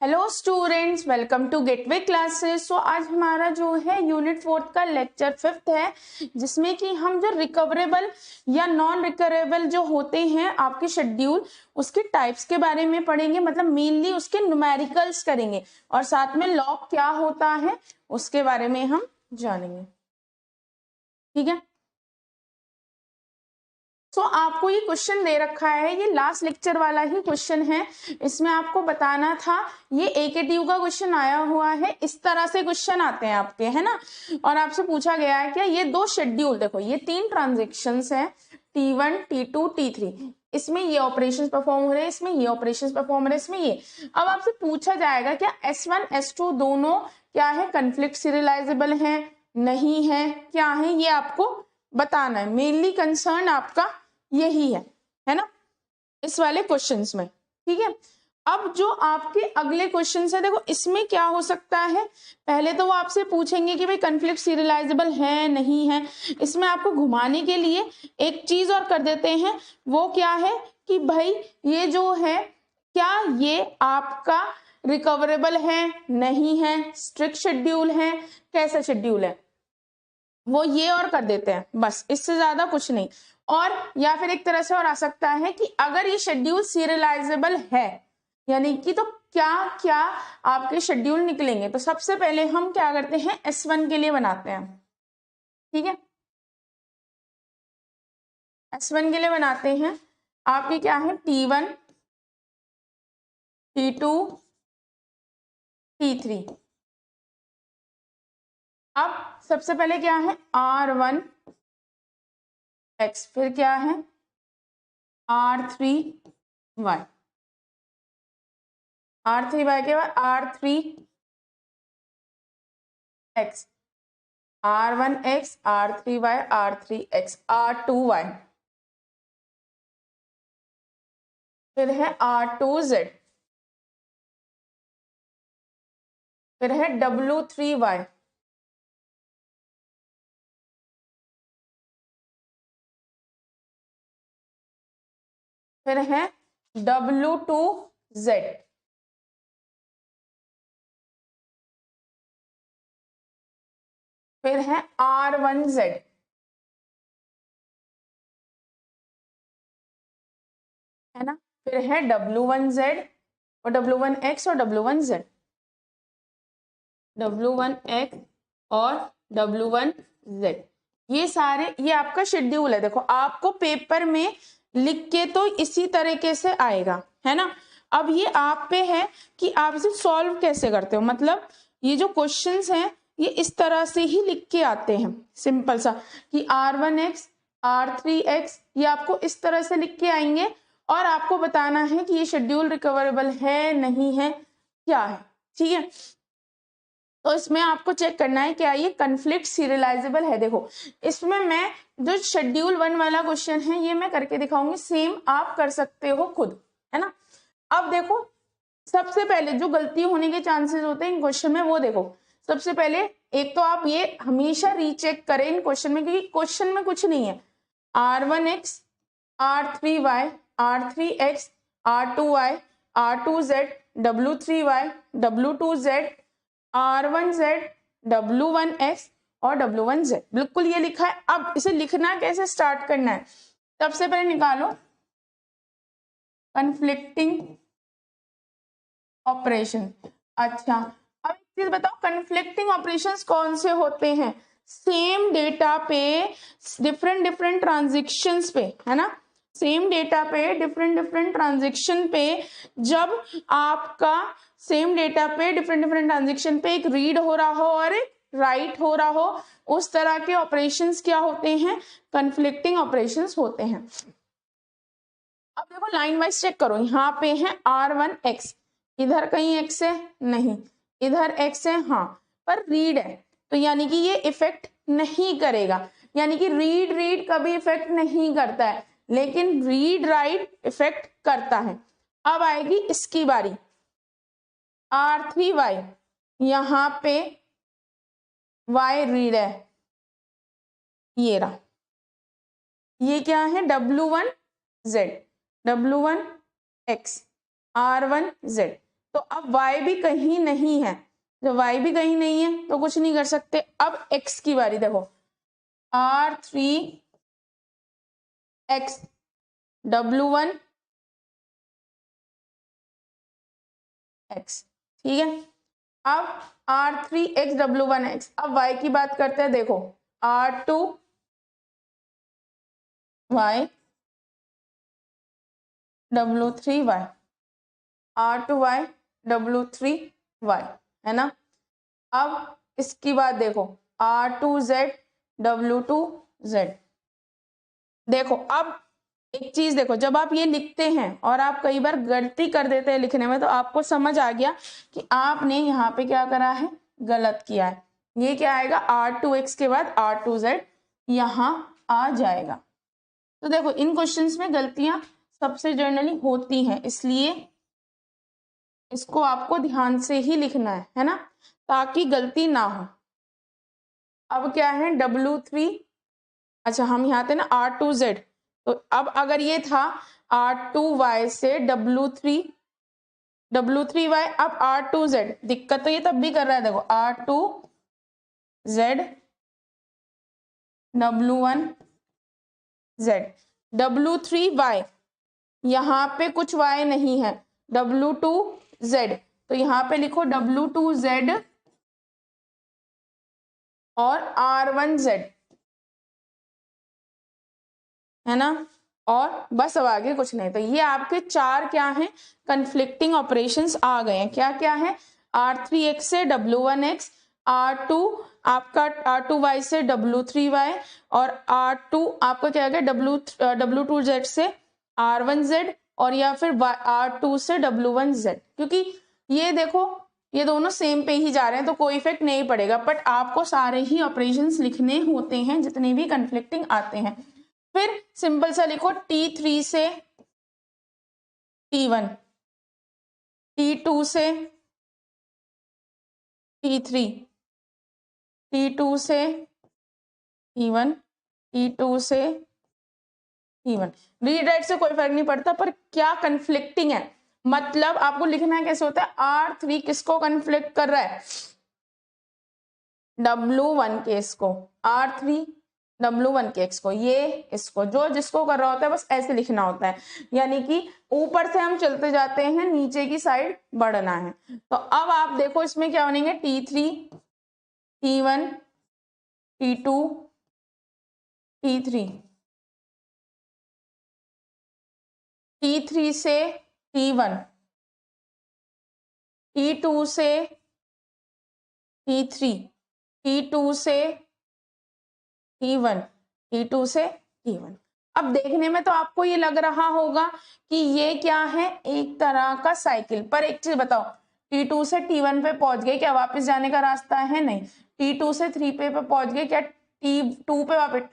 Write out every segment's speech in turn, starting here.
Hello students, welcome to Gateway Classes. So आज हमारा जो है यूनिट 4 का लेक्चर 5 है, जिसमें कि हम जो रिकवरेबल या नॉन रिकवरेबल जो होते हैं आपके शेड्यूल, उसके टाइप्स के बारे में पढ़ेंगे। मतलब मेनली उसके न्यूमेरिकल्स करेंगे और साथ में लॉग क्या होता है उसके बारे में हम जानेंगे। ठीक है। तो आपको ये क्वेश्चन दे रखा है, ये लास्ट लेक्चर वाला ही क्वेश्चन है। इसमें आपको बताना था, ये AKTU का क्वेश्चन आया हुआ है। इस तरह से क्वेश्चन आते हैं आपके, है ना। और आपसे पूछा गया है क्या ये दो शेड्यूल, देखो ये 3 ट्रांजेक्शन्स हैं, T1 T2 T3। इसमें ये ऑपरेशंस परफॉर्म हो रहे हैं, इसमें ये ऑपरेशंस परफॉर्म हो रहे हैं, इसमें ये। अब आपसे पूछा जाएगा क्या S1 S2 दोनों क्या है, कन्फ्लिक्ट सीरियलाइजेबल है, नहीं है, क्या है, ये आपको बताना है। मेनली कंसर्न आपका यही है ना, इस वाले क्वेश्चंस में। ठीक है। अब जो आपके अगले क्वेश्चंस है, देखो इसमें क्या हो सकता है। पहले तो वो आपसे पूछेंगे कि भाई कन्फ्लिक्ट सीरियलाइजेबल है नहीं है। इसमें आपको घुमाने के लिए एक चीज और कर देते हैं, वो क्या है कि भाई ये जो है, क्या ये आपका रिकवरेबल है नहीं है, स्ट्रिक्ट शेड्यूल है, कैसा शेड्यूल है, वो ये और कर देते हैं, बस इससे ज्यादा कुछ नहीं। और या फिर एक तरह से और आ सकता है कि अगर ये शेड्यूल सीरियलाइजेबल है, यानी कि तो क्या क्या आपके शेड्यूल निकलेंगे। तो सबसे पहले हम क्या करते हैं, S1 के लिए बनाते हैं। ठीक है, S1 के लिए बनाते हैं। आपके क्या है, T1 T2 T3। अब सबसे पहले क्या है, R1 X, फिर क्या है R3 Y, R3 Y के बाद R3 X, R1 X, R3 Y, R3 X, R2 Y, फिर है R2 Z, फिर है W3 Y, फिर है W2 Z, फिर है R1 Z, है ना। फिर है W1 Z और W1 X और W1 Z, W1 X और W1 Z। ये सारे, ये आपका शेड्यूल है। देखो आपको पेपर में लिख के तो इसी तरीके से आएगा, है ना। अब ये आप पे है कि आप इसे सॉल्व कैसे करते हो। मतलब ये जो क्वेश्चंस हैं ये इस तरह से ही लिख के आते हैं, सिंपल सा कि R1X R3X, ये आपको इस तरह से लिख के आएंगे। और आपको बताना है कि ये शेड्यूल रिकवरेबल है नहीं है, क्या है। ठीक है। तो इसमें आपको चेक करना है क्या ये कन्फ्लिक्ट सीरियलाइजेबल है। देखो इसमें मैं जो शेड्यूल 1 वाला क्वेश्चन है ये मैं करके दिखाऊंगी, सेम आप कर सकते हो खुद, है ना। अब देखो सबसे पहले जो गलती होने के चांसेस होते हैं इन क्वेश्चन में, वो देखो सबसे पहले एक तो आप ये हमेशा रीचेक करें इन क्वेश्चन में, क्योंकि क्वेश्चन में कुछ नहीं है। R1X R3Y R3X R2Y R2Z W3Y W2Z R1Z W1X और W1Z, बिल्कुल ये लिखा है। अब इसे लिखना कैसे स्टार्ट करना है, सबसे पहले निकालो कन्फ्लिक्टिंग ऑपरेशन। अच्छा, अब एक चीज बताओ, कन्फ्लिक्टिंग ऑपरेशंस कौन से होते हैं, सेम डेटा पे डिफरेंट डिफरेंट ट्रांजेक्शन्स पे, है ना। सेम डेटा पे डिफरेंट डिफरेंट ट्रांजेक्शन पे, जब आपका सेम डेटा पे डिफरेंट डिफरेंट ट्रांजेक्शन पे एक रीड हो रहा हो और एक राइट हो रहा हो, उस तरह के ऑपरेशंस क्या होते हैं, कन्फ्लिक्टिंग ऑपरेशंस होते हैं। अब देखो लाइन वाइज चेक करो, यहाँ पे है R1X, इधर कहीं X है नहीं, इधर X है हाँ, पर रीड है, तो यानी कि ये इफेक्ट नहीं करेगा। यानी कि रीड रीड कभी इफेक्ट नहीं करता है, लेकिन रीड राइट इफेक्ट करता है। अब आएगी इसकी बारी, R3Y, यहाँ पे Y रीड है, ये रहा, ये क्या है W1Z W1X R1Z। तो अब y भी कहीं नहीं है, जब y भी कहीं नहीं है तो कुछ नहीं कर सकते। अब x की बारी देखो, R3x W1 x, ठीक है। अब R3x W1 x, अब y की बात करते हैं, देखो R2y W3y, R2y W3y, है ना। अब इसकी बात देखो R2z W2z। देखो अब एक चीज देखो, जब आप ये लिखते हैं और आप कई बार गलती कर देते हैं लिखने में, तो आपको समझ आ गया कि आपने यहाँ पे क्या करा है, गलत किया है। ये क्या आएगा, R2x के बाद R2z यहाँ आ जाएगा। तो देखो इन क्वेश्चंस में गलतियां सबसे जनरली होती हैं, इसलिए इसको आपको ध्यान से ही लिखना है ना, ताकि गलती ना हो। अब क्या है W3, अच्छा हम यहाँ थे ना R2z, तो अब अगर ये था R2y से W3y, अब R2z, दिक्कत तो ये तब भी कर रहा है, देखो R2z W1z, W3y, यहाँ पे कुछ y नहीं है, W2z, तो यहाँ पे लिखो W2z और R1z, है ना। और बस अब आगे कुछ नहीं। तो ये आपके चार क्या हैं, कन्फ्लिक्टिंग ऑपरेशंस आ गए हैं। क्या क्या है, R3x से W1x, R2 आपका R2y से W3y, और R2 आपका क्या गया W2z से R1z, और या फिर R2 से W1z। क्योंकि ये देखो ये दोनों सेम पे ही जा रहे हैं तो कोई इफेक्ट नहीं पड़ेगा, बट आपको सारे ही ऑपरेशंस लिखने होते हैं जितने भी कन्फ्लिक्टिंग आते हैं। फिर सिंपल सा लिखो T3 से T1, T2 से T3, T2 से T1, T2 से T1। रीड राइट से कोई फर्क नहीं पड़ता, पर क्या कन्फ्लिक्टिंग है, मतलब आपको लिखना कैसे होता है, R3 किसको कन्फ्लिक्ट कर रहा है, W1 केस को, R3 W1 के x को, ये इसको, जो जिसको कर रहा होता है बस ऐसे लिखना होता है, यानी कि ऊपर से हम चलते जाते हैं, नीचे की साइड बढ़ना है। तो अब आप देखो इसमें क्या बनेंगे, T3 T1 T2 T3, T3 से T1, T2 से T3, T2 से T1, T2 से T1। अब देखने में तो आपको ये लग रहा होगा कि ये क्या है, एक तरह का साइकिल, पर एक चीज बताओ, T2 से T1 पे पहुंच गए, क्या वापस जाने का रास्ता है, नहीं। T2 से 3 पे पहुंच गए, क्या T2 पे वापस,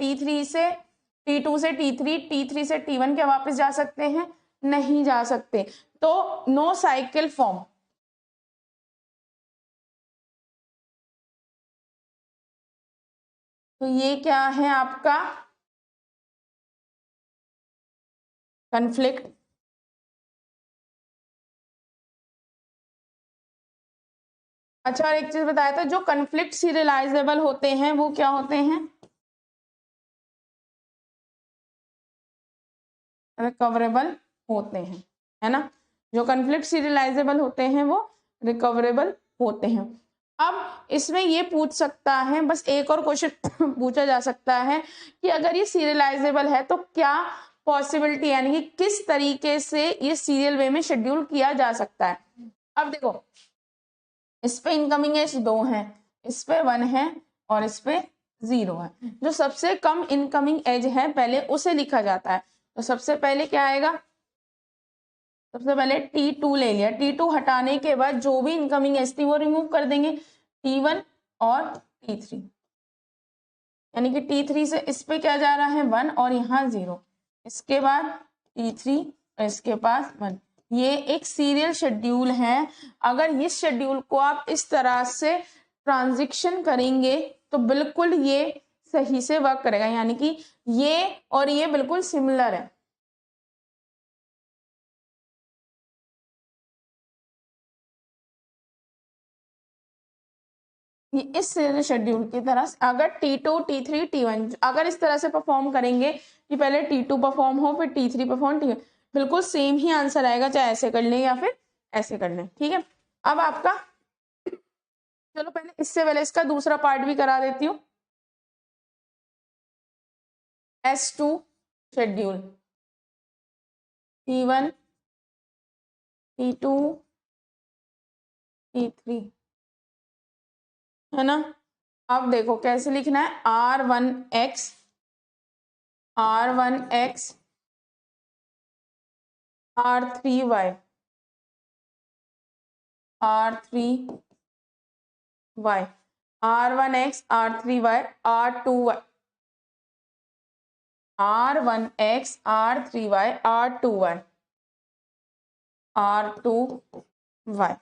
T2 से T3, T3 से T1 क्या वापस जा सकते हैं, नहीं जा सकते। तो नो साइकिल फॉर्म। तो ये क्या है आपका कन्फ्लिक्ट। अच्छा और एक चीज बताया था, जो कन्फ्लिक्ट सीरियलाइजेबल होते हैं वो क्या होते हैं, रिकवरेबल होते हैं, है ना। जो कन्फ्लिक्ट सीरियलाइजेबल होते हैं वो रिकवरेबल होते हैं। अब इसमें ये पूछ सकता है, बस एक और क्वेश्चन पूछा जा सकता है कि अगर ये सीरियलाइजेबल है तो क्या पॉसिबिलिटी, यानी कि किस तरीके से ये सीरियल वे में शेड्यूल किया जा सकता है। अब देखो इस पे इनकमिंग एज 2 है, इस पे 1 है और इस पे 0 है। जो सबसे कम इनकमिंग एज है पहले उसे लिखा जाता है। तो सबसे पहले क्या आएगा, सबसे पहले T2 ले लिया, T2 हटाने के बाद जो भी इनकमिंग एज थी वो रिमूव कर देंगे, T1 और T3, यानी कि T3 से इस पे क्या जा रहा है 1 और यहाँ 0, इसके बाद T3 और इसके पास 1। ये एक सीरियल शेड्यूल है। अगर इस शेड्यूल को आप इस तरह से ट्रांजिशन करेंगे तो बिल्कुल ये सही से वर्क करेगा, यानी कि ये और ये बिल्कुल सिमिलर है। ये इस शेड्यूल की तरह अगर T2, T3, T1 अगर इस तरह से परफॉर्म करेंगे कि पहले T2 परफॉर्म हो फिर T3 परफॉर्म, T1 बिल्कुल सेम ही आंसर आएगा, चाहे ऐसे कर लें या फिर ऐसे कर लें। ठीक है, अब आपका चलो पहले इससे पहले इसका दूसरा पार्ट भी करा देती हूँ। S2 schedule T1, T2, T3 है ना। अब देखो कैसे लिखना है, R1X, R1X, R3Y, R3Y, R1X, R3Y, R2Y, R1X, R3Y, R2Y, R2Y।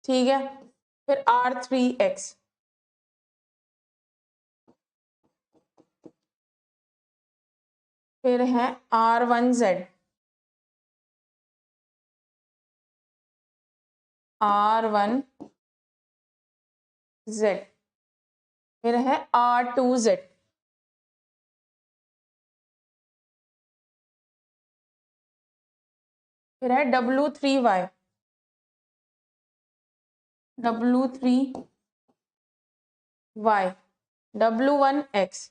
ठीक है, फिर R3X, फिर है R1Z, R1Z, फिर है R2Z, फिर है W3Y, W3Y, W1X,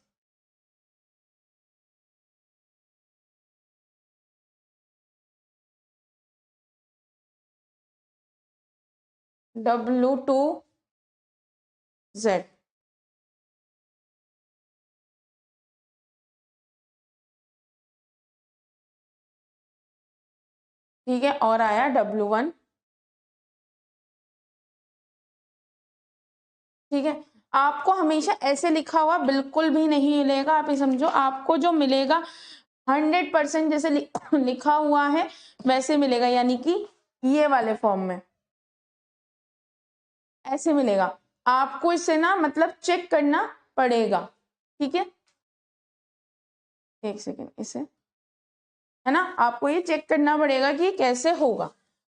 W2Z, ठीक है, और आया W1। ठीक है, आपको हमेशा ऐसे लिखा हुआ बिल्कुल भी नहीं मिलेगा, आप ये समझो आपको जो मिलेगा 100% जैसे लिखा हुआ है वैसे मिलेगा, यानी कि ये वाले फॉर्म में ऐसे मिलेगा। आपको इसे ना मतलब चेक करना पड़ेगा। ठीक है, एक सेकेंड, इसे है ना, आपको ये चेक करना पड़ेगा कि कैसे होगा।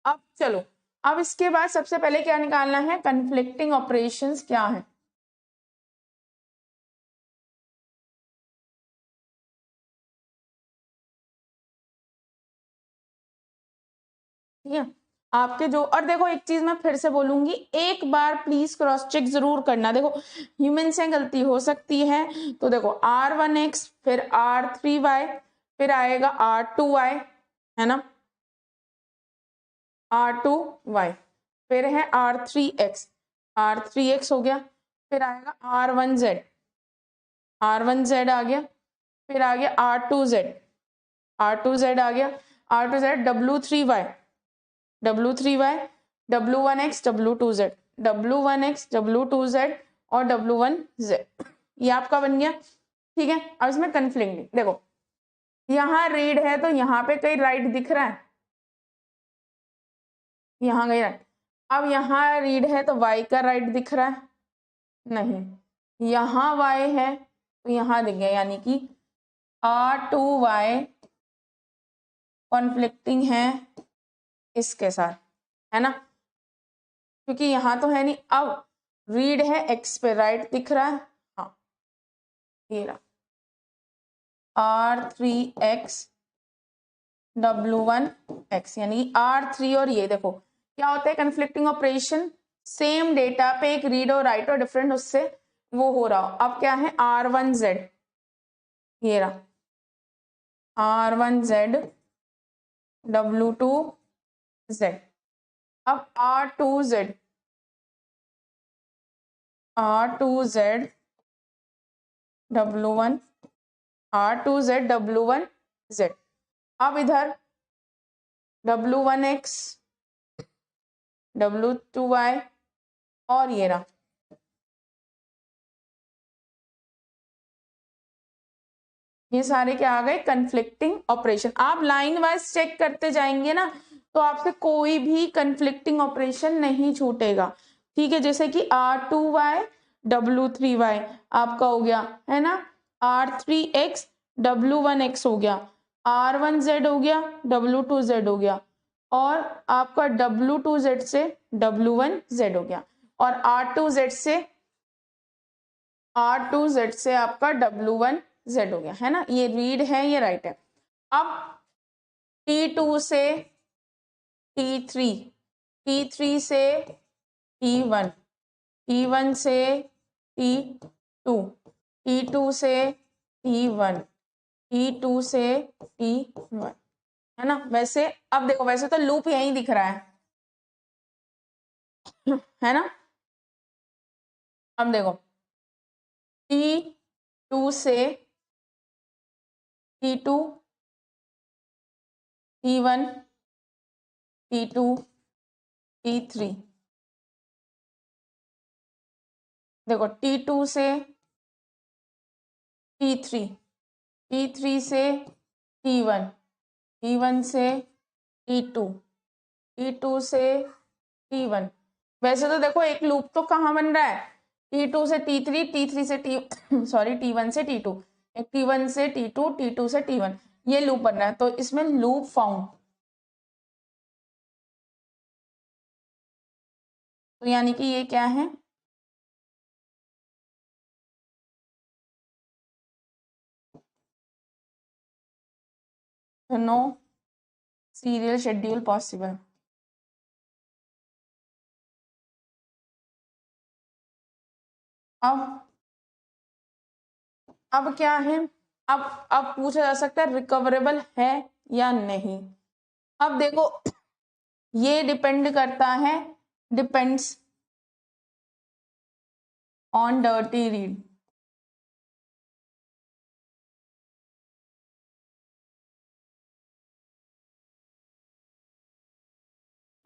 अब चलो, अब इसके बाद सबसे पहले क्या निकालना है, कन्फ्लिक्टिंग ऑपरेशंस क्या है। ठीक है, आपके जो, और देखो एक चीज मैं फिर से बोलूंगी, एक बार प्लीज क्रॉस चेक जरूर करना। देखो ह्यूमन से गलती हो सकती है, तो देखो R1X, फिर R3Y, फिर आएगा R2Y, है ना, R2Y, फिर है R3X, R3X हो गया, फिर आएगा R1Z, R1Z आ गया, फिर आ गया R2Z, R2Z आ गया, R2Z, W3Y, W3Y, W1X, W2Z, W1X, W2Z और W1Z, ये आपका बन गया। ठीक है, अब इसमें कन्फ्लिक्ट देखो, यहाँ रीड है तो यहाँ पे कहीं राइट दिख रहा है, यहाँ गई राइट। अब यहाँ रीड है तो y का राइट दिख रहा है, नहीं, यहाँ y है तो यहाँ दिख गया, यानी कि R2Y कॉन्फ्लिक्टिंग है इसके साथ, है ना, क्योंकि यहाँ तो है नहीं। अब रीड है x पे राइट दिख रहा है, हाँ ये रहा R3X, W1X, यानी R3 और ये देखो क्या होता है कन्फ्लिक्टिंग ऑपरेशन, सेम डेटा पे एक रीड और राइट और डिफरेंट उससे वो हो रहा हो। अब क्या है R1Z, ये रहा R1Z, W2Z, अब R2Z, R2Z, W1, R2Z, W1Z, अब इधर W1X, W2Y और ये रहा, ये सारे क्या आ गए, कन्फ्लिक्टिंग ऑपरेशन। आप लाइन वाइज चेक करते जाएंगे ना तो आपसे कोई भी कन्फ्लिक्टिंग ऑपरेशन नहीं छूटेगा। ठीक है, जैसे कि R2Y, W3Y आपका हो गया, है ना, R3X, W1X हो गया, R1Z हो गया, W2Z हो गया, और आपका W2Z से W1Z हो गया। और R2Z से आपका W1Z हो गया, है ना। ये रीड है, ये राइट है। अब T2 से T3, T3 से T1, T1 से T2, T2 से T1, T2 से T1, है ना। वैसे अब देखो, वैसे तो लूप यहीं दिख रहा है ना। अब देखो T2 से T2, T1, T2, T3, देखो T2 से T3, T3 से T1, T1 से T2, T2 से T1। वैसे तो देखो एक लूप तो कहाँ बन रहा है, T2 से T3, T3 से T1 से T2, एक T1 से T2, T2 से T1, ये लूप बन रहा है। तो इसमें लूप फाउंड, तो यानी कि ये क्या है, नो सीरियल शेड्यूल पॉसिबल। अब क्या है, अब पूछा जा सकता है रिकवरेबल है या नहीं। अब देखो ये डिपेंड करता है, depends on dirty read.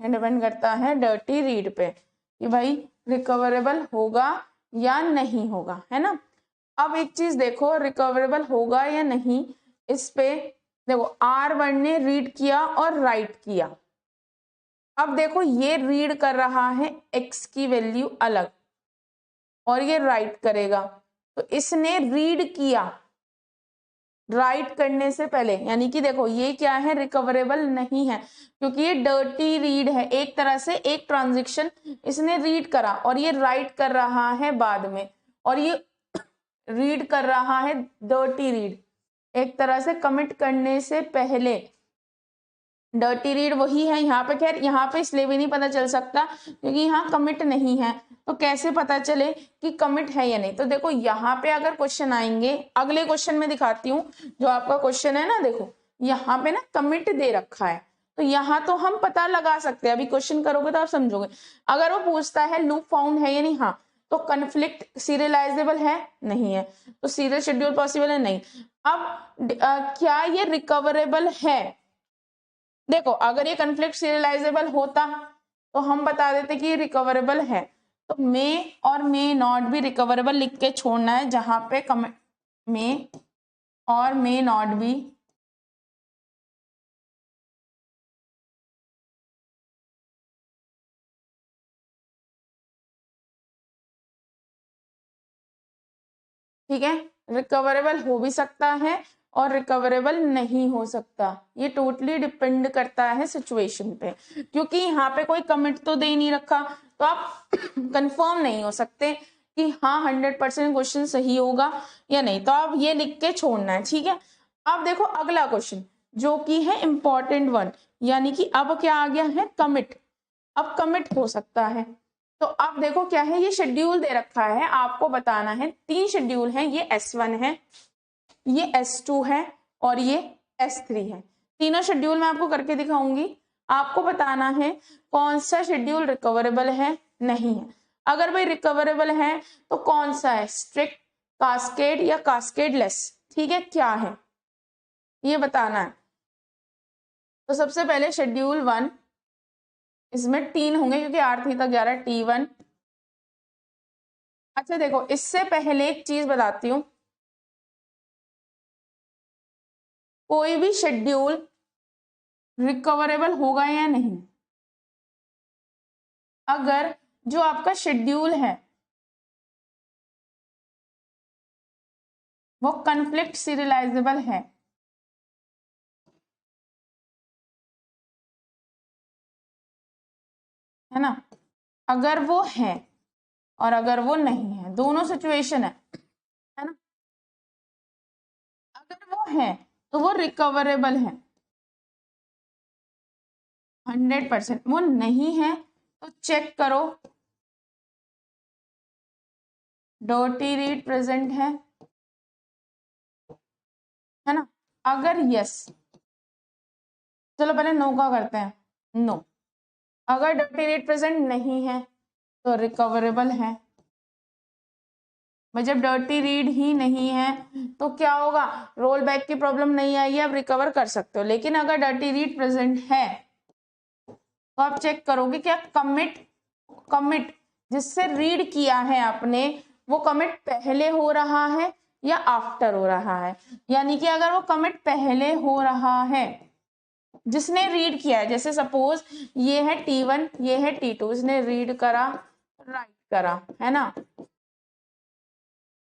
Depend करता है डर्टी रीड पे कि भाई रिकवरेबल होगा या नहीं होगा, है ना। अब एक चीज देखो, रिकवरेबल होगा या नहीं, इस पे देखो R1 ने रीड किया और राइट किया। अब देखो ये रीड कर रहा है x की वैल्यू अलग और ये राइट करेगा, तो इसने रीड किया राइट करने से पहले, यानी कि देखो ये क्या है, रिकवरेबल नहीं है क्योंकि ये डर्टी रीड है। एक तरह से एक ट्रांजैक्शन इसने रीड करा और ये राइट कर रहा है बाद में, और ये रीड कर रहा है डर्टी रीड एक तरह से कमिट करने से पहले। डर्टी रीड वही है यहाँ पे, खैर यहाँ पे इसलिए भी नहीं पता चल सकता क्योंकि यहाँ कमिट नहीं है, तो कैसे पता चले कि कमिट है या नहीं। तो देखो यहाँ पे अगर क्वेश्चन आएंगे, अगले क्वेश्चन में दिखाती हूँ जो आपका क्वेश्चन है ना, देखो यहाँ पे ना कमिट दे रखा है, तो यहाँ तो हम पता लगा सकते हैं, अभी क्वेश्चन करोगे तो आप समझोगे। अगर वो पूछता है लूप फाउंड है या नहीं, हाँ, तो कन्फ्लिक्ट सीरियलाइजेबल है, नहीं है, तो सीरियल शेड्यूल पॉसिबल है, नहीं। अब क्या ये रिकवरेबल है, देखो अगर ये कन्फ्लिक्ट सीरियलाइजेबल होता तो हम बता देते कि ये रिकवरेबल है, तो मे और मे नॉट भी रिकवरेबल लिख के छोड़ना है, जहां पे मे और मे नॉट भी ठीक है, रिकवरेबल हो भी सकता है और रिकवरेबल नहीं हो सकता, ये टोटली डिपेंड करता है सिचुएशन पे, क्योंकि यहाँ पे कोई कमिट तो दे नहीं रखा, तो आप कंफर्म नहीं हो सकते कि हाँ 100% क्वेश्चन सही होगा या नहीं, तो आप ये लिख के छोड़ना है, ठीक है। अब देखो अगला क्वेश्चन जो कि है इंपॉर्टेंट वन, यानी कि अब क्या आ गया है, कमिट। अब कमिट हो सकता है, तो अब देखो क्या है, ये शेड्यूल दे रखा है, आपको बताना है 3 शेड्यूल हैं, ये S1 है, ये S2 है और ये S3 है। तीनों शेड्यूल मैं आपको करके दिखाऊंगी, आपको बताना है कौन सा शेड्यूल रिकवरेबल है, नहीं है। अगर भाई रिकवरेबल है तो कौन सा है, स्ट्रिक्ट, कास्केड या कास्केडलेस, ठीक है, क्या है ये बताना है। तो सबसे पहले शेड्यूल 1, इसमें 3 होंगे क्योंकि 8 तक 11, T1। अच्छा देखो इससे पहले एक चीज बताती हूँ, कोई भी शेड्यूल रिकवरेबल होगा या नहीं अगर जो आपका शेड्यूल है वो कन्फ्लिक्ट सीरियलाइजेबल है ना। अगर वो है और अगर वो नहीं है, दोनों सिचुएशन है ना। अगर वो है तो वो रिकवरेबल है 100%। वो नहीं है तो चेक करो डर्टी रीड प्रेजेंट है ना। अगर यस, चलो पहले नो का करते हैं, नो। अगर डर्टी रीड प्रेजेंट नहीं है तो रिकवरेबल है। भाई जब डर्टी रीड ही नहीं है तो क्या होगा, रोल बैक की प्रॉब्लम नहीं आएगी, आप रिकवर कर सकते हो। लेकिन अगर डर्टी रीड प्रेजेंट है तो आप चेक करोगे क्या कमिट जिससे रीड किया है आपने, वो कमिट पहले हो रहा है या आफ्टर हो रहा है। यानी कि अगर वो कमिट पहले हो रहा है, जिसने रीड किया है, जैसे सपोज ये है T1, ये है T2, इसने रीड करा, राइट करा, है ना।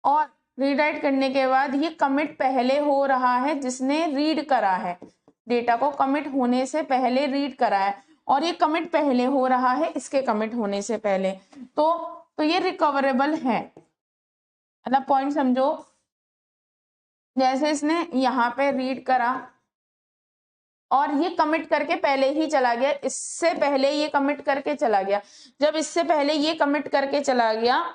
और रीराइट करने के बाद ये कमिट पहले हो रहा है जिसने रीड करा है, डेटा को कमिट होने से पहले रीड करा है, और ये कमिट पहले हो रहा है इसके कमिट होने से पहले, तो ये रिकवरेबल है। मतलब पॉइंट समझो, जैसे इसने यहाँ पे रीड करा और ये कमिट करके पहले ही चला गया, इससे पहले ये कमिट करके चला गया। जब इससे पहले ये कमिट करके चला गया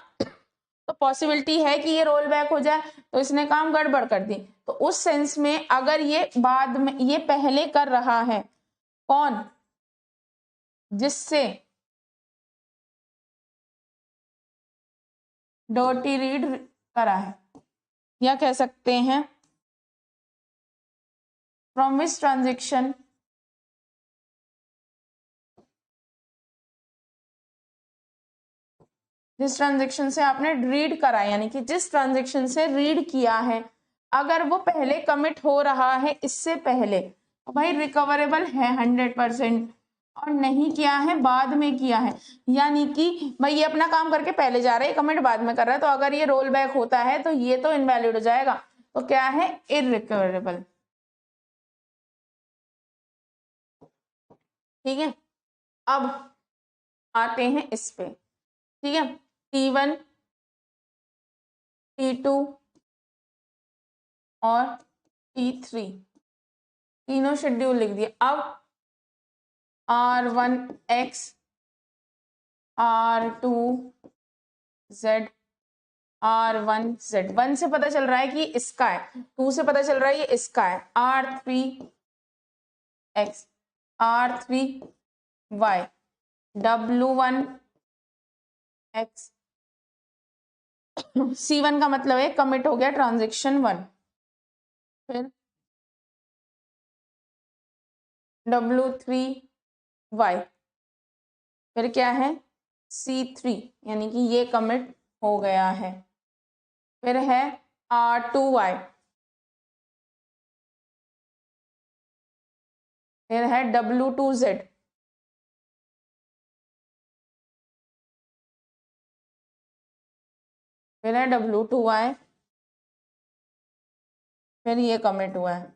तो पॉसिबिलिटी है कि ये रोल बैक हो जाए, तो इसने काम गड़बड़ कर दी। तो उस सेंस में अगर ये बाद में, ये पहले कर रहा है, कौन, जिससे डर्टी रीड करा है, या कह सकते हैं फ्रॉम विच ट्रांजेक्शन जिस ट्रांजेक्शन से आपने रीड करा, यानी कि जिस ट्रांजेक्शन से रीड किया है, अगर वो पहले कमिट हो रहा है इससे पहले, तो भाई रिकवरेबल है 100%। और नहीं किया है, बाद में किया है, यानी कि भाई ये अपना काम करके पहले जा रहा है, कमिट बाद में कर रहा है, तो अगर ये रोल बैक होता है तो ये तो इनवैलिड हो जाएगा, तो क्या है, इररिकवरेबल। ठीक है, अब आते हैं इस पे। ठीक है, T1, T2 और T3 तीनों शेड्यूल लिख दिए। अब R1X, R2Z, R1Z, 1 से पता चल रहा है कि इसका है, 2 से पता चल रहा है ये इसका है, R3X, R3Y, W1X, C1 का मतलब है कमिट हो गया ट्रांजेक्शन 1, फिर W3Y, फिर क्या है C3, यानी कि ये कमिट हो गया है, फिर है R2Y, फिर है W2Z, फिर है W2Y, फिर ये कमिट हुआ है।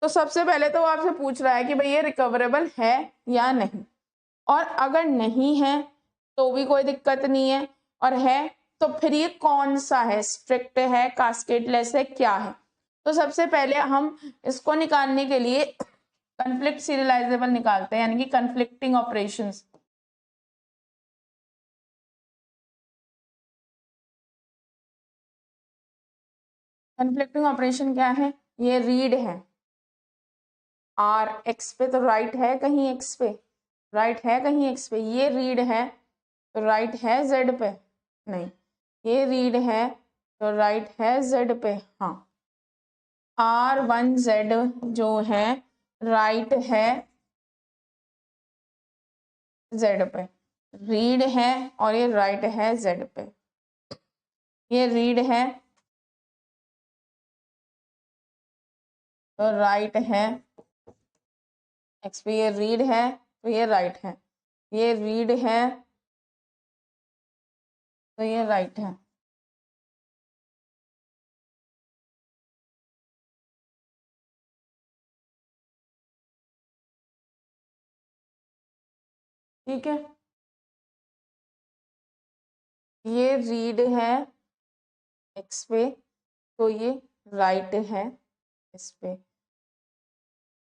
तो सबसे पहले तो वो आपसे पूछ रहा है कि भाई ये रिकवरेबल है या नहीं, और अगर नहीं है तो भी कोई दिक्कत नहीं है, और है तो फिर ये कौन सा है, स्ट्रिक्ट है, कास्केडलेस है, क्या है। तो सबसे पहले हम इसको निकालने के लिए कन्फ्लिक्ट सीरियलाइजेबल निकालते हैं, यानी कि कन्फ्लिक्टिंग ऑपरेशंस। कन्फ्लिक्टिंग ऑपरेशन क्या है, ये रीड है, आर एक्स पे तो राइट है कहीं एक्स पे, राइट है कहीं एक्स पे, ये रीड है तो राइट है जेड पे, नहीं, ये रीड है तो राइट है जेड पे, हाँ, R1Z जो है राइट है जेड पे, रीड है और ये राइट है जेड पे, ये रीड है तो राइट है एक्स पे, ये रीड है तो ये राइट है, ये रीड है तो ये राइट है। ठीक है, ये रीड है एक्स पे, तो ये राइट है इस पे।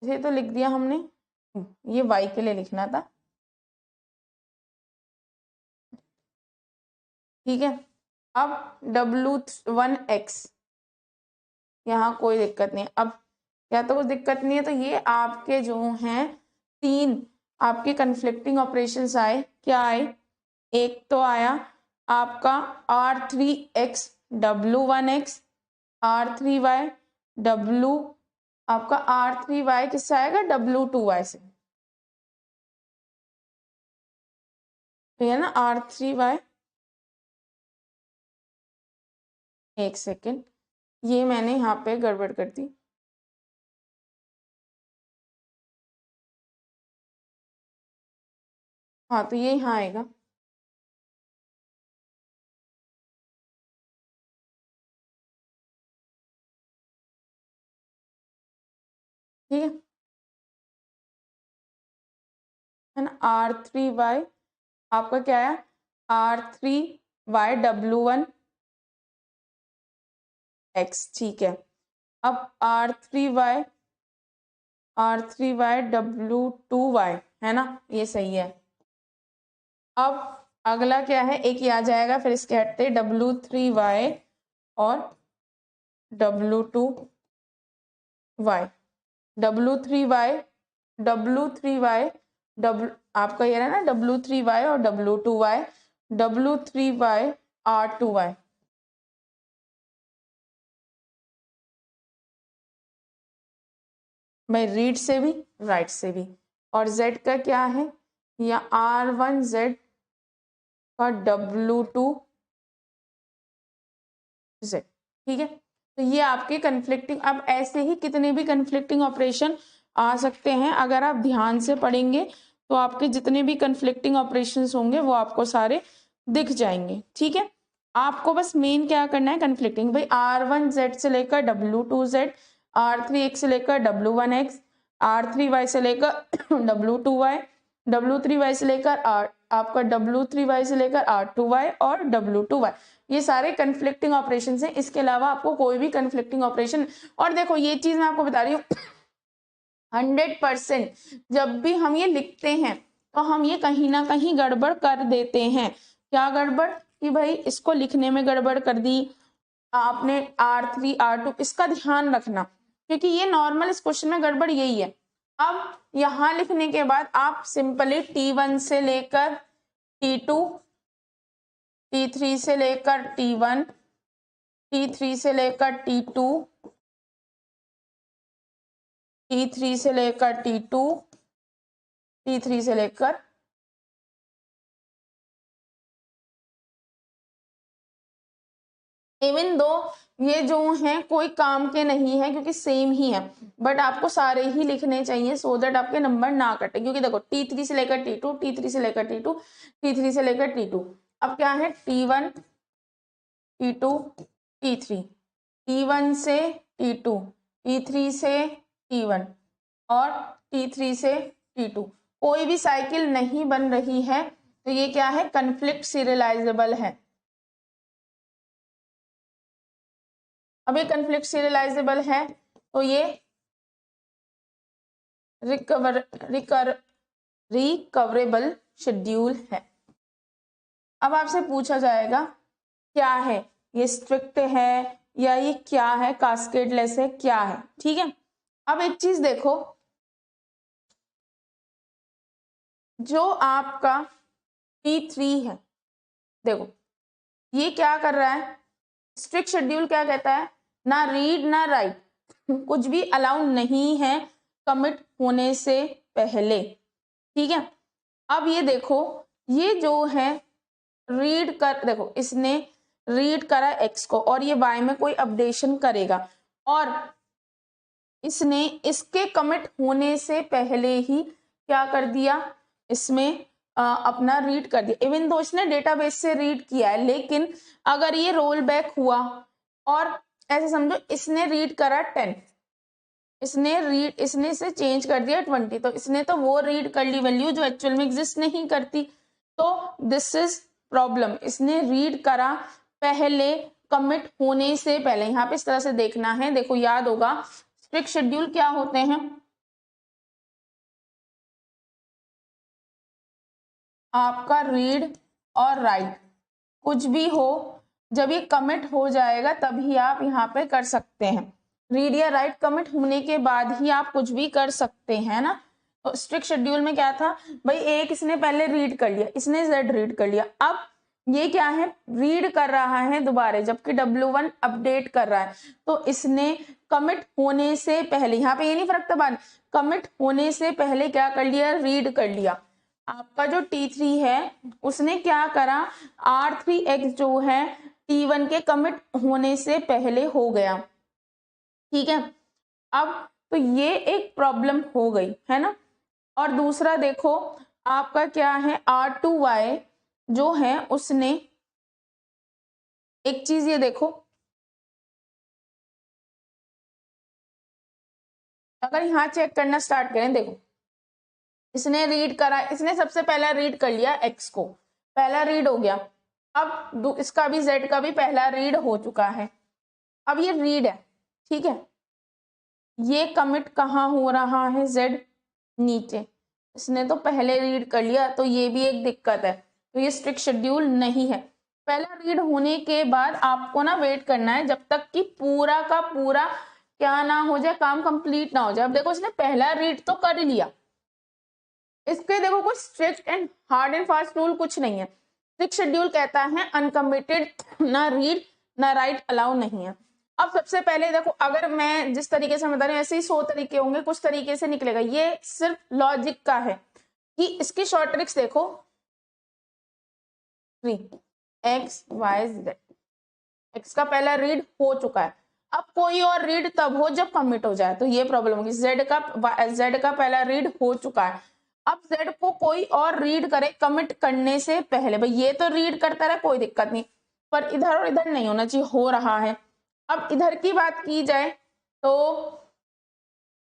ये तो लिख दिया हमने, ये वाई के लिए लिखना था, ठीक है। अब W1x, यहाँ कोई दिक्कत नहीं। अब क्या तो कुछ दिक्कत नहीं है, तो ये आपके जो हैं तीन आपके कन्फ्लिक्टिंग ऑपरेशंस आए। क्या आए? एक तो आया आपका R3x W1x, R3y W, आपका R3y किससे आएगा? W2y से, तो है ना R3y। एक सेकेंड, ये मैंने यहाँ पे गड़बड़ कर दी। हाँ, तो ये यहाँ आएगा, ठीक है ना। R3y आपका क्या आया? R3y W1x, ठीक है। अब R3y W2y, है ना, ये सही है। अब अगला क्या है? एक ही आ जाएगा, फिर इसके हटते W3y और W2y, W3y W आपका ये रहा ना W3y और W2y, W3y R2y, भाई रीड से भी राइट से भी। और Z का क्या है? या R1Z का W2Z, ठीक है। तो ये आपके कन्फ्लिक्टिंग, अब ऐसे ही कितने भी कन्फ्लिक्टिंग ऑपरेशन आ सकते हैं। अगर आप ध्यान से पढ़ेंगे तो आपके जितने भी कन्फ्लिक्टिंग ऑपरेशंस होंगे वो आपको सारे दिख जाएंगे, ठीक है। आपको बस मेन क्या करना है? कन्फ्लिक्टिंग, भाई R1Z से लेकर W2Z, R3X से लेकर W1X, R3Y से लेकर W2Y, W3Y से लेकर आपका W3Y से लेकर R2Y और W2Y, ये सारे कन्फ्लिक्टिंग ऑपरेशन हैं। इसके अलावा आपको कोई भी कन्फ्लिक्टिंग ऑपरेशन, और देखो ये चीज मैं आपको बता रही हूँ 100% जब भी हम ये लिखते हैं तो हम ये कहीं ना कहीं गड़बड़ कर देते हैं। क्या गड़बड़? कि भाई इसको लिखने में गड़बड़ कर दी आपने, R3 R2, इसका ध्यान रखना, क्योंकि ये नॉर्मल इस क्वेश्चन में गड़बड़ यही है। अब यहां लिखने के बाद आप सिंपली T1 से लेकर T2, T3 से लेकर T1, T3 से लेकर T2, T3 से लेकर T2, T3 से लेकर, इवन दो ये जो हैं कोई काम के नहीं है क्योंकि सेम ही है, बट आपको सारे ही लिखने चाहिए सो दैट आपके नंबर ना कटे। क्योंकि देखो T3 से लेकर T2, T3 से लेकर T2, T3 से लेकर T2, अब क्या है? T1 T2 T3, T1 से T2, T3 से T1 और T3 से T2, कोई भी साइकिल नहीं बन रही है, तो ये क्या है? कन्फ्लिक्ट सीरियलाइजेबल है। अब ये कन्फ्लिक्ट सीरियलाइजेबल है तो ये रिकवरेबल शेड्यूल है। अब आपसे पूछा जाएगा क्या है ये? स्ट्रिक्ट है या ये क्या है? कास्केडलेस है, क्या है? ठीक है। अब एक चीज देखो, जो आपका T3 है, देखो ये क्या कर रहा है? स्ट्रिक्ट शेड्यूल क्या कहता है? ना रीड ना राइट, कुछ भी अलाउ नहीं है कमिट होने से पहले, ठीक है। अब ये देखो, ये जो है रीड कर, देखो इसने रीड करा x को और ये y में कोई अपडेशन करेगा, और इसने इसके कमिट होने से पहले ही क्या कर दिया? इसमें अपना रीड कर दिया। इवन दो इसने डेटाबेस से रीड किया है, लेकिन अगर ये रोल बैक हुआ और ऐसे समझो इसने रीड करा 10, इसने इसे चेंज कर दिया 20, तो इसने तो वो रीड कर ली वैल्यू जो एक्चुअल में एग्जिस्ट नहीं करती। तो दिस इज प्रॉब्लम, इसने रीड करा पहले, कमिट होने से पहले। यहाँ पे इस तरह से देखना है, देखो याद होगा स्ट्रिक्ट शेड्यूल क्या होते हैं, आपका रीड और राइट कुछ भी हो, जब ये कमिट हो जाएगा तभी आप यहाँ पे कर सकते हैं। रीड या राइट कमिट होने के बाद ही आप कुछ भी कर सकते हैं ना। तो स्ट्रिक्ट शेड्यूल में क्या था भाई, एक इसने पहले रीड कर लिया, इसने जेड रीड कर लिया, अब ये क्या है रीड कर रहा है दोबारा, जबकि W1 अपडेट कर रहा है। तो इसने कमिट होने से पहले, यहाँ पे ये नहीं फर्क था, कमिट होने से पहले क्या कर लिया, रीड कर लिया। आपका जो T3 है उसने क्या करा, R3X जो है T1 के कमिट होने से पहले हो गया, ठीक है। अब तो ये एक प्रॉब्लम हो गई है ना। और दूसरा देखो आपका क्या है, R2Y जो है उसने, एक चीज ये देखो, अगर यहाँ चेक करना स्टार्ट करें, देखो इसने रीड करा, इसने सबसे पहला रीड कर लिया X को, पहला रीड हो गया। अब इसका भी Z का भी पहला रीड हो चुका है। अब ये रीड है, ठीक है, ये कमिट कहाँ हो रहा है, Z नीचे, इसने तो पहले रीड कर लिया, तो ये भी एक दिक्कत है। तो ये स्ट्रिक्ट शेड्यूल नहीं है। पहला रीड होने के बाद आपको ना वेट करना है जब तक कि पूरा का पूरा क्या ना हो जाए, काम कंप्लीट ना हो जाए। अब देखो इसने पहला रीड तो कर लिया, इसके देखो कोई strict and hard and fast rule कुछ नहीं है। स्ट्रिक्ट शेड्यूल कहता है अनकमिटेड, ना रीड ना राइट अलाउ नहीं है। अब सबसे पहले देखो, अगर मैं जिस तरीके से बता रही हूँ ऐसे ही 100 तरीके होंगे, कुछ तरीके से निकलेगा, ये सिर्फ लॉजिक का है कि इसकी शॉर्ट ट्रिक्स देखो, 3 X Y Z, X का पहला रीड हो चुका है, अब कोई और रीड तब हो जब कमिट हो जाए, तो ये प्रॉब्लम होगी। Z का पहला रीड हो चुका है, अब Z को कोई और रीड करे कमिट करने से पहले, भाई ये तो रीड करता रहे कोई दिक्कत नहीं, पर इधर और इधर नहीं होना चाहिए, हो रहा है। अब इधर की बात की जाए तो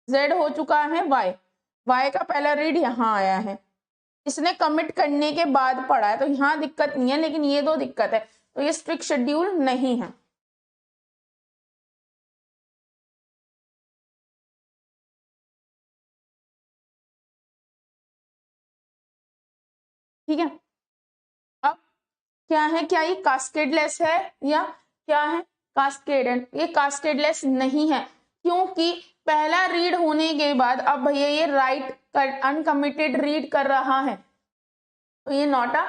Z हो चुका है Y का पहला रीड यहाँ आया है, इसने कमिट करने के बाद पढ़ा है, तो यहाँ दिक्कत नहीं है, लेकिन ये दो दिक्कत है, तो ये स्ट्रिक्ट शेड्यूल नहीं है। ठीक है, अब क्या है, क्या ये कास्केडलेस है या क्या है, कास्केडेड? ये कास्केडलेस नहीं है, क्योंकि पहला रीड होने के बाद अब भैया ये राइट कर अनकमिटेड रीड कर रहा है, तो ये नॉट अ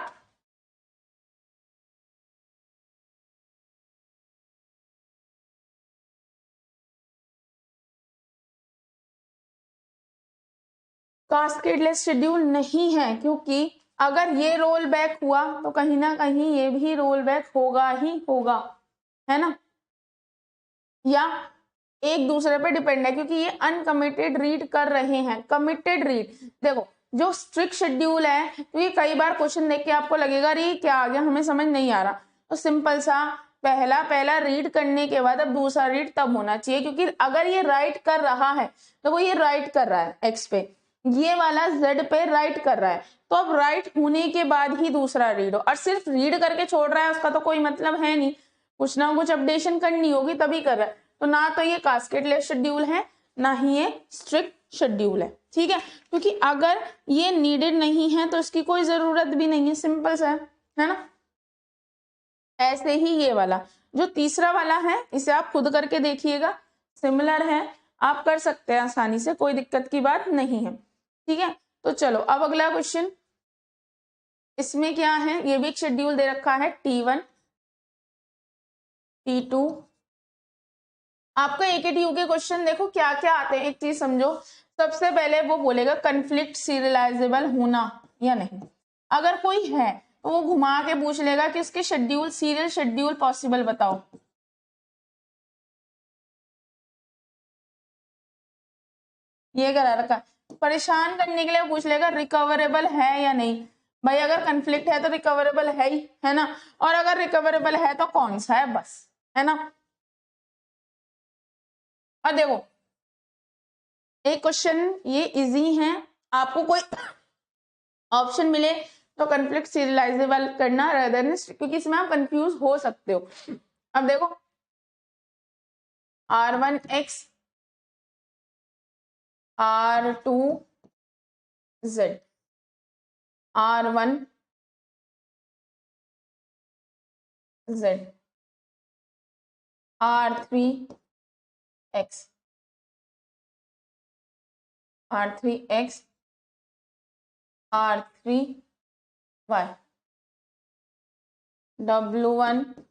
कास्केडलेस शेड्यूल नहीं है, क्योंकि अगर ये रोल बैक हुआ तो कहीं ना कहीं ये भी रोल बैक होगा ही होगा, है ना, या एक दूसरे पे डिपेंड है, क्योंकि ये अनकमिटेड रीड कर रहे हैं। कमिटेड रीड देखो, जो स्ट्रिक्ट शेड्यूल है, तो ये कई बार क्वेश्चन देख के आपको लगेगा अरे क्या आ गया, हमें समझ नहीं आ रहा, तो सिंपल सा पहला रीड करने के बाद अब दूसरा रीड तब होना चाहिए, क्योंकि अगर ये राइट कर रहा है तो वो ये राइट कर रहा है X पे, ये वाला Z पे राइट कर रहा है, तो अब राइट होने के बाद ही दूसरा रीड हो, और सिर्फ रीड करके छोड़ रहा है उसका तो कोई मतलब है नहीं, कुछ ना कुछ अपडेशन करनी होगी तभी कर रहा है। तो ना तो ये कास्केडलेस शेड्यूल है, ना ही ये स्ट्रिक्ट शेड्यूल है, ठीक है, क्योंकि अगर ये नीडेड नहीं है तो इसकी कोई जरूरत भी नहीं है, सिंपल सा है ना। ऐसे ही ये वाला जो तीसरा वाला है, इसे आप खुद करके देखिएगा, सिमिलर है, आप कर सकते हैं आसानी से, कोई दिक्कत की बात नहीं है, ठीक है। तो चलो अब अगला क्वेश्चन, इसमें क्या है, ये भी एक शेड्यूल दे रखा है T1 T2। आपका AKTU के क्वेश्चन देखो क्या क्या आते हैं, एक चीज समझो, सबसे पहले वो बोलेगा कन्फ्लिक्ट सीरियलाइजेबल होना या नहीं, अगर कोई है तो वो घुमा के पूछ लेगा कि उसके शेड्यूल सीरियल शेड्यूल पॉसिबल बताओ। ये करा रखा, परेशान करने के लिए पूछ लेगा रिकवरेबल है या नहीं, भाई अगर कन्फ्लिक्ट है तो रिकवरेबल है ही, है ना, और अगर रिकवरेबल है तो कौन सा है, बस, है ना। और देखो एक क्वेश्चन ये इजी है, आपको कोई ऑप्शन मिले तो कन्फ्लिक्ट सीरियलाइजेबल करना रेदर देन, क्योंकि इसमें आप कंफ्यूज हो सकते हो। अब देखो R1X R2Z R1Z R3X R3X R3Y W1X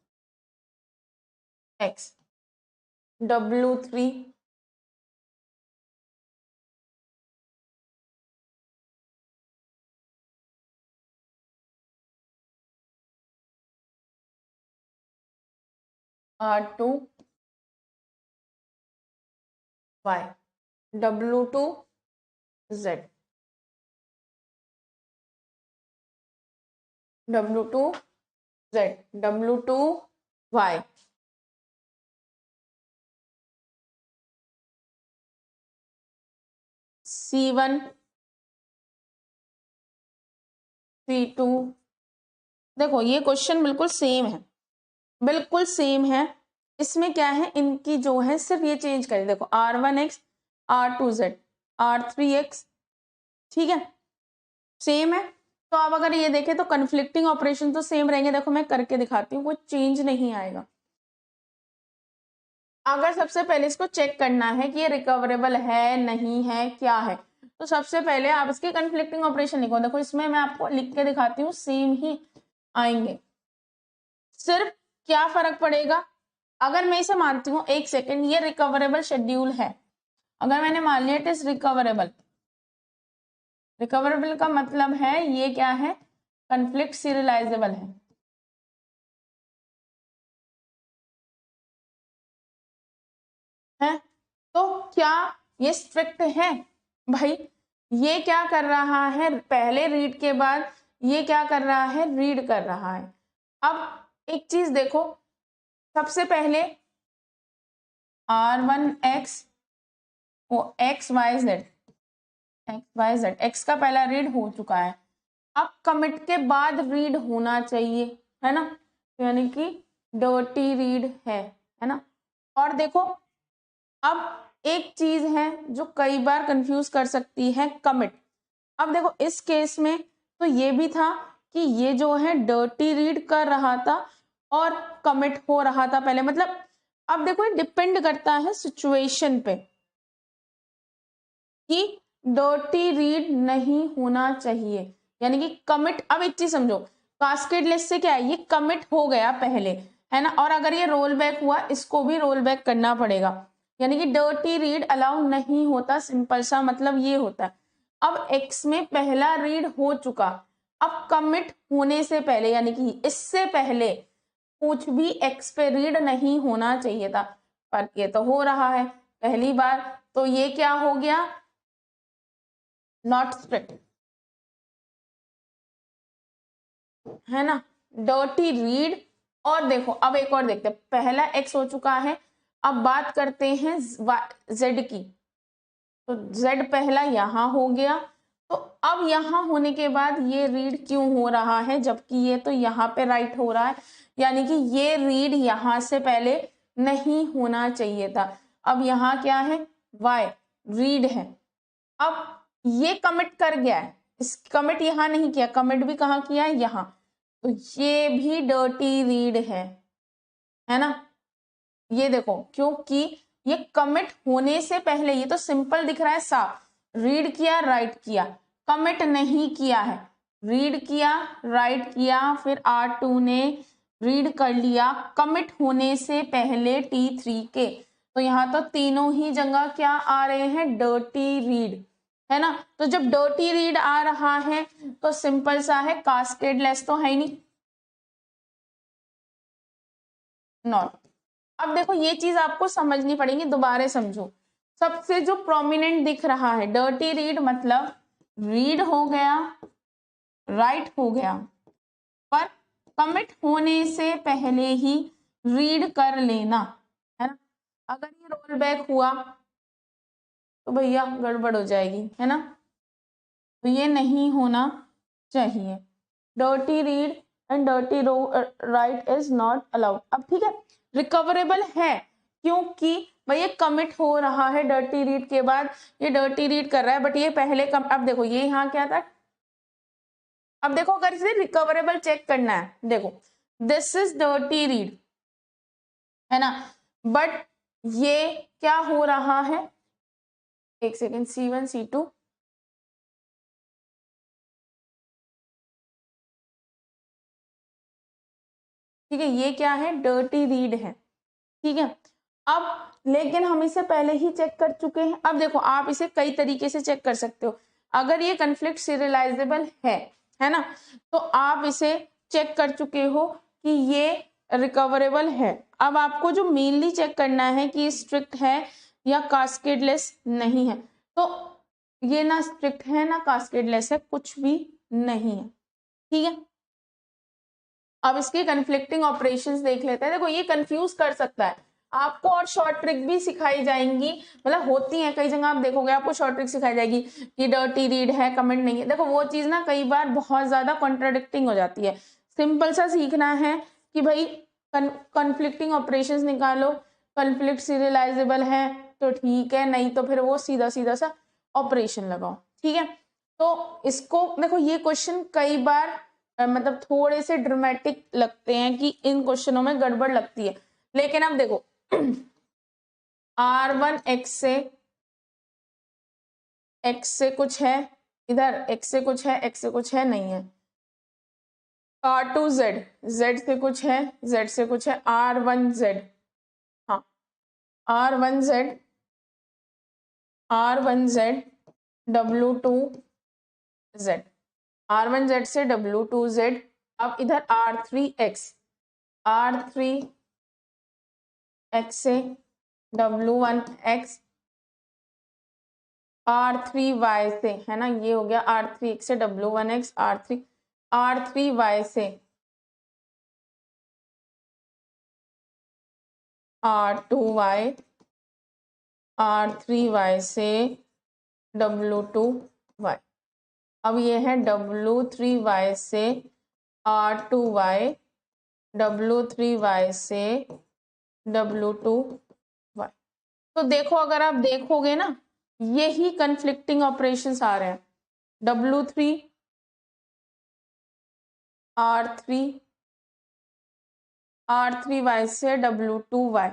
W3 R2Y W2Z W2Z W2Y C1 C2। देखो ये क्वेश्चन बिल्कुल सेम है, बिल्कुल सेम है। इसमें क्या है, इनकी जो है सिर्फ ये चेंज करें। देखो R1X R2Z R3X, ठीक है, सेम है। तो अब अगर ये देखें तो कन्फ्लिक्टिंग ऑपरेशन तो सेम रहेंगे। देखो मैं करके दिखाती हूँ, कोई चेंज नहीं आएगा। अगर सबसे पहले इसको चेक करना है कि ये रिकवरेबल है नहीं है क्या है, तो सबसे पहले आप इसके कन्फ्लिक्टिंग ऑपरेशन लिखो। देखो इसमें मैं आपको लिख के दिखाती हूँ, सेम ही आएंगे। सिर्फ क्या फर्क पड़ेगा, अगर मैं इसे मानती हूँ, एक सेकेंड, ये रिकवरेबल शेड्यूल है। अगर मैंने मान लिया इट इज रिकवरेबल, रिकवरेबल का मतलब है ये क्या है, कन्फ्लिक्ट सीरियलाइजेबल है। तो क्या ये स्ट्रिक्ट है भाई? ये क्या कर रहा है, पहले रीड के बाद ये क्या कर रहा है, रीड कर रहा है। अब एक चीज देखो, सबसे पहले R1X ओ XYZ X का पहला रीड हो चुका है। अब कमिट के बाद रीड होना चाहिए, है ना, यानी कि डर्टी रीड है ना। और देखो अब एक चीज है जो कई बार कंफ्यूज कर सकती है, कमिट। अब देखो इस केस में तो ये भी था कि ये जो है डर्टी रीड कर रहा था और कमिट हो रहा था पहले, मतलब अब देखो ये डिपेंड करता है सिचुएशन पे कि डर्टी रीड नहीं होना चाहिए, यानी कि कमिट। अब एक चीज समझो, कास्केड लिस्ट से क्या है, ये कमिट हो गया पहले, है ना, और अगर ये रोल बैक हुआ इसको भी रोल बैक करना पड़ेगा, यानी कि डर्टी रीड अलाउ नहीं होता। सिंपल सा मतलब ये होता है। अब एक्स में पहला रीड हो चुका, अब कमिट होने से पहले यानी कि इससे पहले कुछ भी एक्स पे रीड नहीं होना चाहिए था, पर ये तो हो रहा है पहली बार, तो ये क्या हो गया, नॉट स्ट्रिक्ट, है ना, डर्टी रीड। और देखो अब एक और देखते हैं, पहला एक्स हो चुका है, अब बात करते हैं जेड की। तो जेड पहला यहां हो गया, तो अब यहां होने के बाद ये रीड क्यों हो रहा है, जबकि ये तो यहाँ पे राइट हो रहा है, यानी कि ये रीड यहां से पहले नहीं होना चाहिए था। अब यहाँ क्या है, वाई रीड है। अब ये कमिट कर गया है, इस कमिट यहाँ नहीं किया, कमिट भी कहाँ किया है, यहाँ, तो ये भी डर्टी रीड है ना। ये देखो क्योंकि ये कमिट होने से पहले, ये तो सिंपल दिख रहा है साफ, रीड किया राइट किया, कमिट नहीं किया है, रीड किया राइट किया, फिर R2 ने रीड कर लिया कमिट होने से पहले T3 के, तो यहाँ तो तीनों ही जगह क्या आ रहे हैं, डर्टी रीड, है ना। तो जब डर्टी रीड आ रहा है तो सिंपल सा है, कास्केडलेस तो है ही नहीं, नॉट। अब देखो ये चीज आपको समझनी पड़ेगी, दोबारा समझो। सबसे जो प्रोमिनेंट दिख रहा है डर्टी रीड, मतलब रीड हो गया राइट हो गया, पर कमिट होने से पहले ही रीड कर लेना, है ना। अगर ये रोल बैक हुआ तो भैया गड़बड़ हो जाएगी, है ना, तो ये नहीं होना चाहिए। Dirty read and dirty right is not allowed. अब ठीक है, रिकवरेबल है क्योंकि भाई ये कमिट हो रहा है डर्टी रीड के बाद, ये डर्टी रीड कर रहा है, बट ये पहले अब देखो ये यहाँ क्या था, अब देखो अगर इसे रिकवरेबल चेक करना है, देखो दिस इज डर्टी रीड है ना, बट ये क्या हो रहा है, एक सेकेंड, C1 C2, ठीक है, ये क्या है, डर्टी रीड है, ठीक है। अब लेकिन हम इसे पहले ही चेक कर चुके हैं। अब देखो आप इसे कई तरीके से चेक कर सकते हो, अगर ये कन्फ्लिक्ट सीरियलाइजेबल है ना, तो आप इसे चेक कर चुके हो कि ये रिकवरेबल है। अब आपको जो मेनली चेक करना है कि स्ट्रिक्ट है या कास्केडलेस नहीं है, तो ये ना स्ट्रिक्ट है ना कास्केडलेस है, कुछ भी नहीं है, ठीक है। अब इसके कन्फ्लिक्टिंग ऑपरेशंस देख लेते हैं। देखो ये कंफ्यूज कर सकता है आपको, और शॉर्ट ट्रिक भी सिखाई जाएंगी, मतलब होती है कई जगह आप देखोगे आपको शॉर्ट ट्रिक सिखाई जाएगी कि डर्टी रीड है कमेंट नहीं है। देखो वो चीज ना कई बार बहुत ज्यादा कॉन्ट्राडिक्टिंग हो जाती है। सिंपल सा सीखना है कि भाई कन्फ्लिक्टिंग ऑपरेशंस निकालो, कन्फ्लिक्ट सीरियलाइजेबल है तो ठीक है, नहीं तो फिर वो सीधा सीधा सा ऑपरेशन लगाओ, ठीक है। तो इसको देखो ये क्वेश्चन कई बार मतलब थोड़े से ड्रामेटिक लगते हैं कि इन क्वेश्चनों में गड़बड़ लगती है, लेकिन अब देखो R1 x से कुछ है, इधर x से कुछ है, x से कुछ है नहीं है, R2 z से कुछ है, z से कुछ है, R1 z, हाँ R1 z W2 z, R1 z से W2 z। अब इधर R3 x से W1 x, R3 y से, है ना, ये हो गया R3 x से W1 x, R3 y से R2 y, R3 y से W2 y। अब ये है W3 y से R2 y, W3 y से W2 y। तो देखो अगर आप देखोगे ना, यही कन्फ्लिक्टिंग ऑपरेशंस आ रहे हैं, W3 R3 y से W2 y,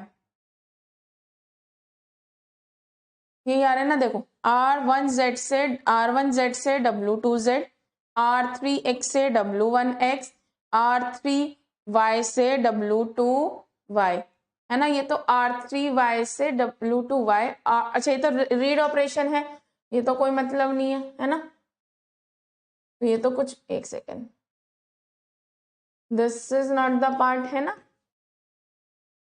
यही आ रहे हैं ना। देखो R1 z से W2 z, R3 x से W1 x, R3 y से W2 y, है ना। ये तो R3 y से W2 y, अच्छा ये तो रीड ऑपरेशन है, ये तो कोई मतलब नहीं है ना। तो ये तो कुछ, एक second, this is not the part, है ना।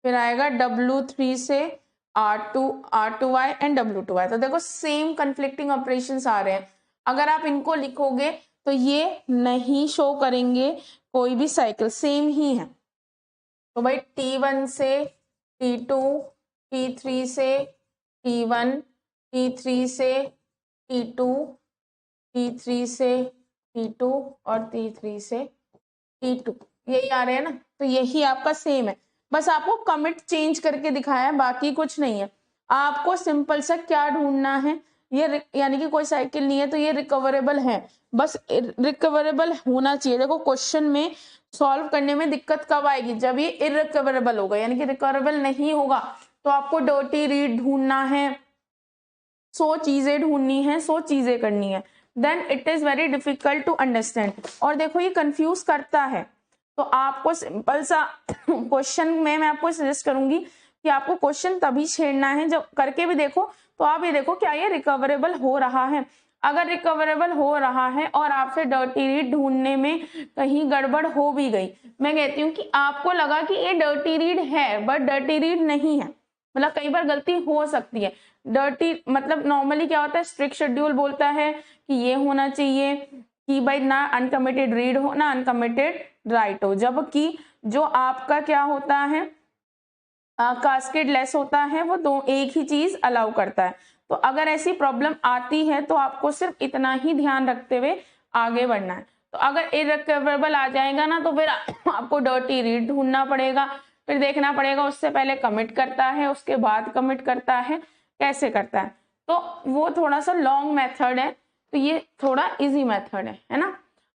फिर आएगा W3 से R2y एंड W2y। तो देखो सेम कन्फ्लिक्टिंग ऑपरेशंस आ रहे हैं, अगर आप इनको लिखोगे तो ये नहीं शो करेंगे कोई भी साइकिल, सेम ही है। तो भाई T1 से T2, T3 से T1, T3 से T2, T3 से T2 और T3 से T2, यही आ रहे हैं ना। तो यही आपका सेम है, बस आपको कमिट चेंज करके दिखाया है, बाकी कुछ नहीं है। आपको सिंपल सा क्या ढूंढना है, ये यानी कि कोई साइकिल नहीं है तो ये रिकवरेबल है, बस रिकवरेबल होना चाहिए। देखो क्वेश्चन में सॉल्व करने में दिक्कत कब आएगी, जब ये इरिकवरेबल होगा, यानी कि रिकवरेबल नहीं होगा तो आपको डर्टी रीड ढूंढना है, 100 चीजें ढूंढनी है, 100 चीजें करनी है, then it is very difficult to understand. और देखो ये कंफ्यूज करता है, तो आपको सिंपल सा क्वेश्चन में मैं आपको सजेस्ट करूंगी कि आपको क्वेश्चन तभी छेड़ना है जब करके भी देखो, तो आप ये देखो क्या ये रिकवरेबल हो रहा है। अगर रिकवरेबल हो रहा है और आपसे डर्टी रीड ढूंढने में कहीं गड़बड़ हो भी गई, मैं कहती हूँ कि आपको लगा कि ये डर्टी रीड है बट डर्टी रीड नहीं है, मतलब कई बार गलती हो सकती है। डर्टी मतलब नॉर्मली क्या होता है, स्ट्रिक्ट शेड्यूल बोलता है कि ये होना चाहिए कि भाई ना अनकमिटेड रीड हो ना अनकमिटेड राइट हो, जबकि जो आपका क्या होता है कास्केड लेस होता है, वो दो एक ही चीज अलाउ करता है। तो अगर ऐसी प्रॉब्लम आती है तो आपको सिर्फ इतना ही ध्यान रखते हुए आगे बढ़ना है। तो अगर इररिकवरेबल आ जाएगा ना तो फिर आपको डर्टी रीड ढूंढना पड़ेगा, फिर देखना पड़ेगा उससे पहले कमिट करता है उसके बाद कमिट करता है, कैसे करता है, तो वो थोड़ा सा लॉन्ग मेथड है, तो ये थोड़ा इजी मेथड है ना।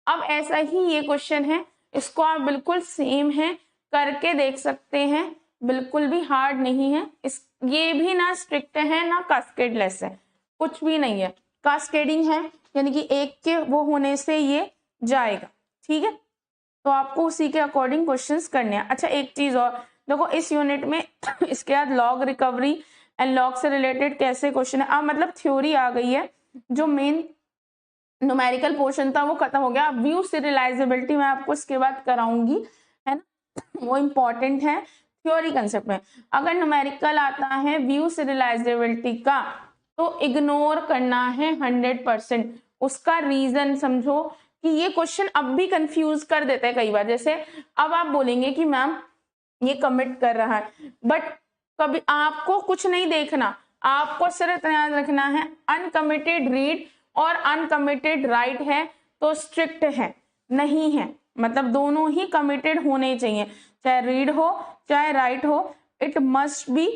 अब ऐसा ही ये क्वेश्चन है, इसको आप बिल्कुल सेम है करके देख सकते हैं, बिल्कुल भी हार्ड नहीं है। इस ये भी ना स्ट्रिक्ट है ना कास्केडलेस है, कुछ भी नहीं है, कास्केडिंग है, यानी कि एक के वो होने से ये जाएगा, ठीक है। तो आपको उसी के अकॉर्डिंग क्वेश्चंस करने हैं। अच्छा एक चीज और देखो, इस यूनिट में इसके बाद लॉग रिकवरी एंड लॉग से रिलेटेड कैसे क्वेश्चन है, अब मतलब थ्योरी आ गई है, जो मेन न्यूमेरिकल पोर्शन था वो खत्म हो गया। व्यू सीरियलाइजेबिलिटी मैं आपको इसके बाद कराऊंगी, है ना, वो इम्पोर्टेंट है थ्योरी कंसेप्ट में। अगर न्यूमेरिकल आता है व्यू सीरियलाइजेबिलिटी का तो इग्नोर करना है 100%। उसका रीजन समझो कि ये क्वेश्चन अब भी कंफ्यूज कर देता है कई बार। जैसे अब आप बोलेंगे कि मैम ये कमिट कर रहा है, बट कभी आपको कुछ नहीं देखना, आपको सिर्फ याद रखना है अनकमिटेड रीड और अनकमिटेड राइट है तो स्ट्रिक्ट है, नहीं है मतलब दोनों ही कमिटेड होने चाहिए, चाहे रीड हो चाहे राइट हो, इट मस्ट बी।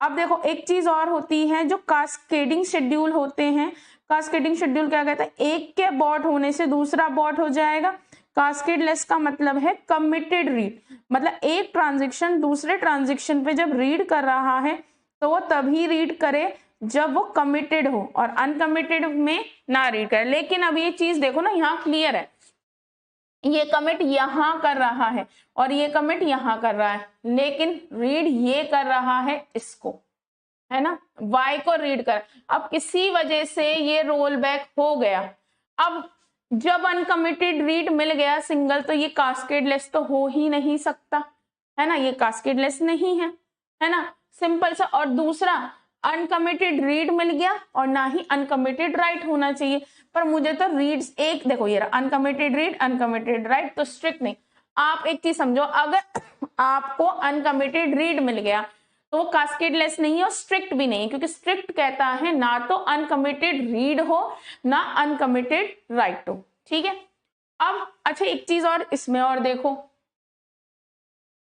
अब देखो एक चीज और होती है जो कास्केडिंग शेड्यूल होते हैं। कास्केडिंग शेड्यूल क्या कहता है, एक के बॉट होने से दूसरा बॉट हो जाएगा। कास्केडलेस का मतलब है कमिटेड रीड, मतलब एक ट्रांजेक्शन दूसरे ट्रांजेक्शन पे जब रीड कर रहा है तो वो तभी रीड करे जब वो कमिटेड हो, और अनकमिटेड में ना रीड करे। लेकिन अब ये चीज देखो ना, यहाँ क्लियर है, ये कमिट यहाँ कर रहा है और ये कमिट यहाँ कर रहा है, लेकिन रीड ये कर रहा है इसको, है ना, y को रीड कर। अब किसी वजह से ये रोल बैक हो गया, अब जब अनकमिटेड रीड मिल गया सिंगल, तो ये कास्केडलेस तो हो ही नहीं सकता, है ना, ये कास्केडलेस नहीं है ना, सिंपल सा। और दूसरा अनकमिटेड रीड मिल गया और ना ही अनकमिटेड राइट होना चाहिए, पर मुझे तो रीड्स एक देखो, ये अनकमिटेड रीड अनकमिटेड राइट, तो स्ट्रिक्ट नहीं। आप एक चीज समझो, अगर आपको अनकमिटेड रीड मिल गया तो वो कास्केडलेस नहीं है और स्ट्रिक्ट भी नहीं है, क्योंकि स्ट्रिक्ट कहता है ना तो अनकमिटेड रीड हो ना अनकमिटेड राइट हो, ठीक है। अब अच्छा एक चीज और इसमें और देखो,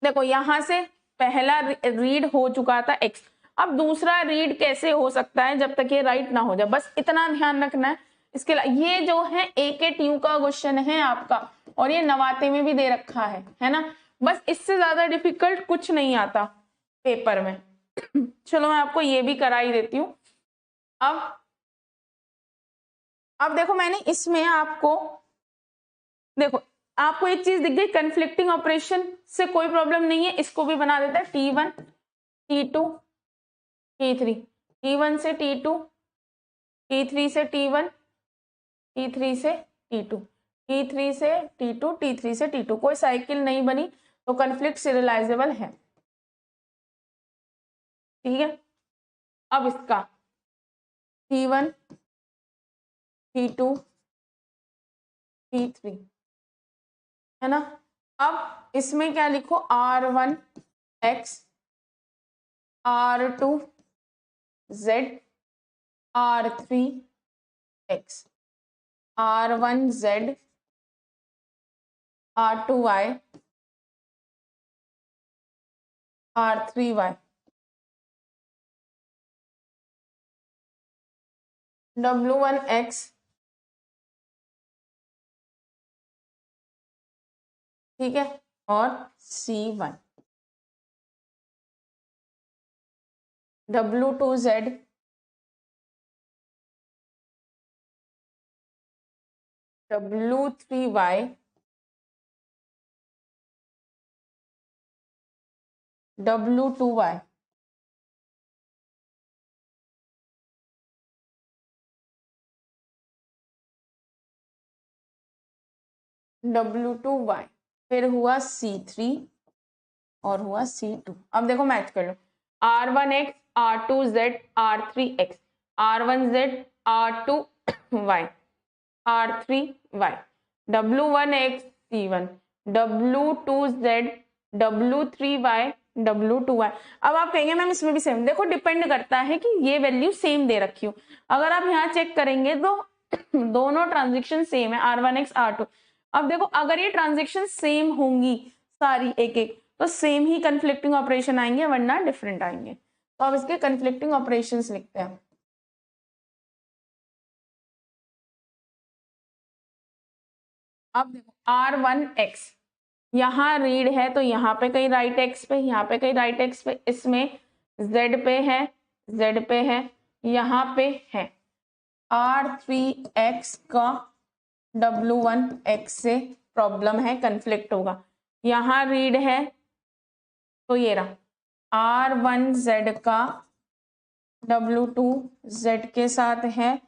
देखो यहां से पहला रीड हो चुका था x, अब दूसरा रीड कैसे हो सकता है जब तक ये राइट ना हो जाए, बस इतना ध्यान रखना है। इसके ये जो है AKTU का क्वेश्चन है आपका, और ये 89 में भी दे रखा है ना, बस इससे ज्यादा डिफिकल्ट कुछ नहीं आता पेपर में। चलो मैं आपको ये भी करा ही देती हूँ। अब देखो मैंने इसमें आपको, देखो आपको एक चीज दिख गई, कन्फ्लिक्टिंग ऑपरेशन से कोई प्रॉब्लम नहीं है, इसको भी बना देता है T1 T2 T3, T1 से T2, T3 से T1, T3 से T2, T3 से T2, T3 से T2, कोई साइकिल नहीं बनी तो कन्फ्लिक्ट सीरियलाइजेबल है, ठीक है। अब इसका T1 T2 T3 है ना, अब इसमें क्या लिखो, R1X R2Z R3X, R1Z R2Y R3Y, W1X, ठीक है, और C1, W2Z W3Y W2Y, W2Y, फिर हुआ C3 और हुआ C2। अब देखो मैच कर लो, R1X R2Z R3X, R1Z R2Y R3Y, W1X C1, W2Z W3Y W2Y। अब आप कहेंगे मैम इसमें भी सेम, देखो डिपेंड करता है कि ये वैल्यू सेम दे रखी हो। अगर आप यहाँ चेक करेंगे तो दोनों ट्रांजेक्शन सेम है, R1X R2। अब देखो अगर ये ट्रांजेक्शन सेम होंगी सारी एक एक, तो सेम ही कन्फ्लिक्टिंग ऑपरेशन आएंगे, वरना डिफरेंट आएंगे। तो अब इसके कन्फ्लिक्टिंग ऑपरेशंस लिखते हैं। अब देखो R1X यहाँ रीड है, तो यहाँ पे कहीं राइट एक्स पे, यहाँ पे कहीं राइट एक्स पे, इसमें Z पे है, Z पे है, यहाँ पे है। R3X का W1X से प्रॉब्लम है, कन्फ्लिक्ट होगा। यहाँ रीड है तो ये रहा R1Z का W2Z के साथ है,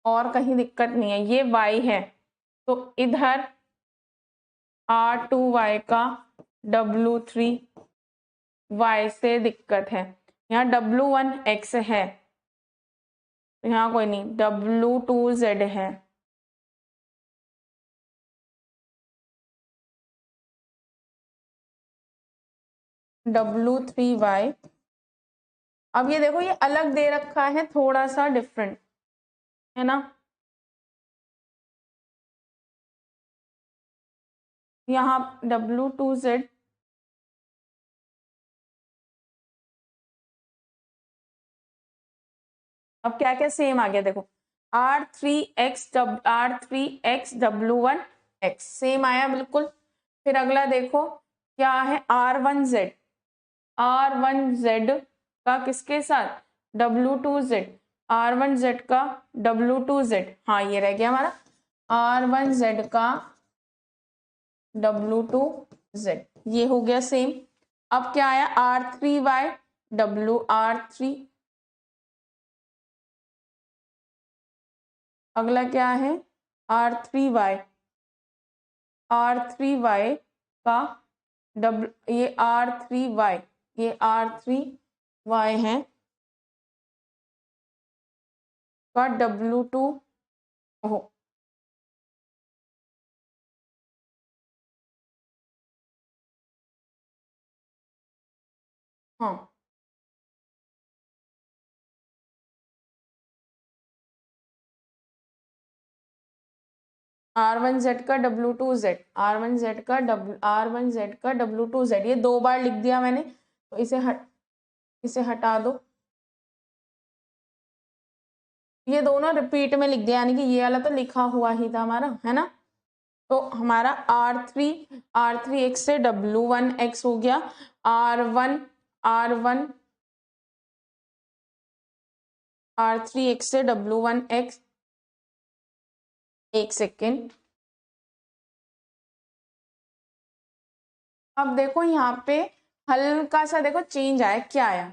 और कहीं दिक्कत नहीं है। ये Y है तो इधर R2Y का W3Y से दिक्कत है। यहाँ W1X है, यहाँ कोई नहीं, W2Z है। W3Y। अब ये देखो ये अलग दे रखा है, थोड़ा सा डिफरेंट है ना। यहाँ W2Z, अब क्या क्या सेम आ गया देखो, R3X W1X सेम आया बिल्कुल। फिर अगला देखो क्या है, R1Z का किसके साथ, W2Z, R1Z का W2Z, हाँ ये रह गया हमारा R1Z का W2Z, ये हो गया सेम। अब क्या आया, R3Y WR3, अगला क्या है R3Y का ये R3Y है का W2 हो, हाँ R1Z का W2Z, R1Z का W2Z, ये 2 बार लिख दिया मैंने, तो इसे हटा दो। ये दोनों रिपीट में लिख दिया, यानी कि ये वाला तो लिखा हुआ ही था हमारा, है ना। तो हमारा R3X से W1X हो गया, R3X से W1X, एक सेकेंड। अब देखो यहाँ पे हल्का सा देखो चेंज आया, क्या आया,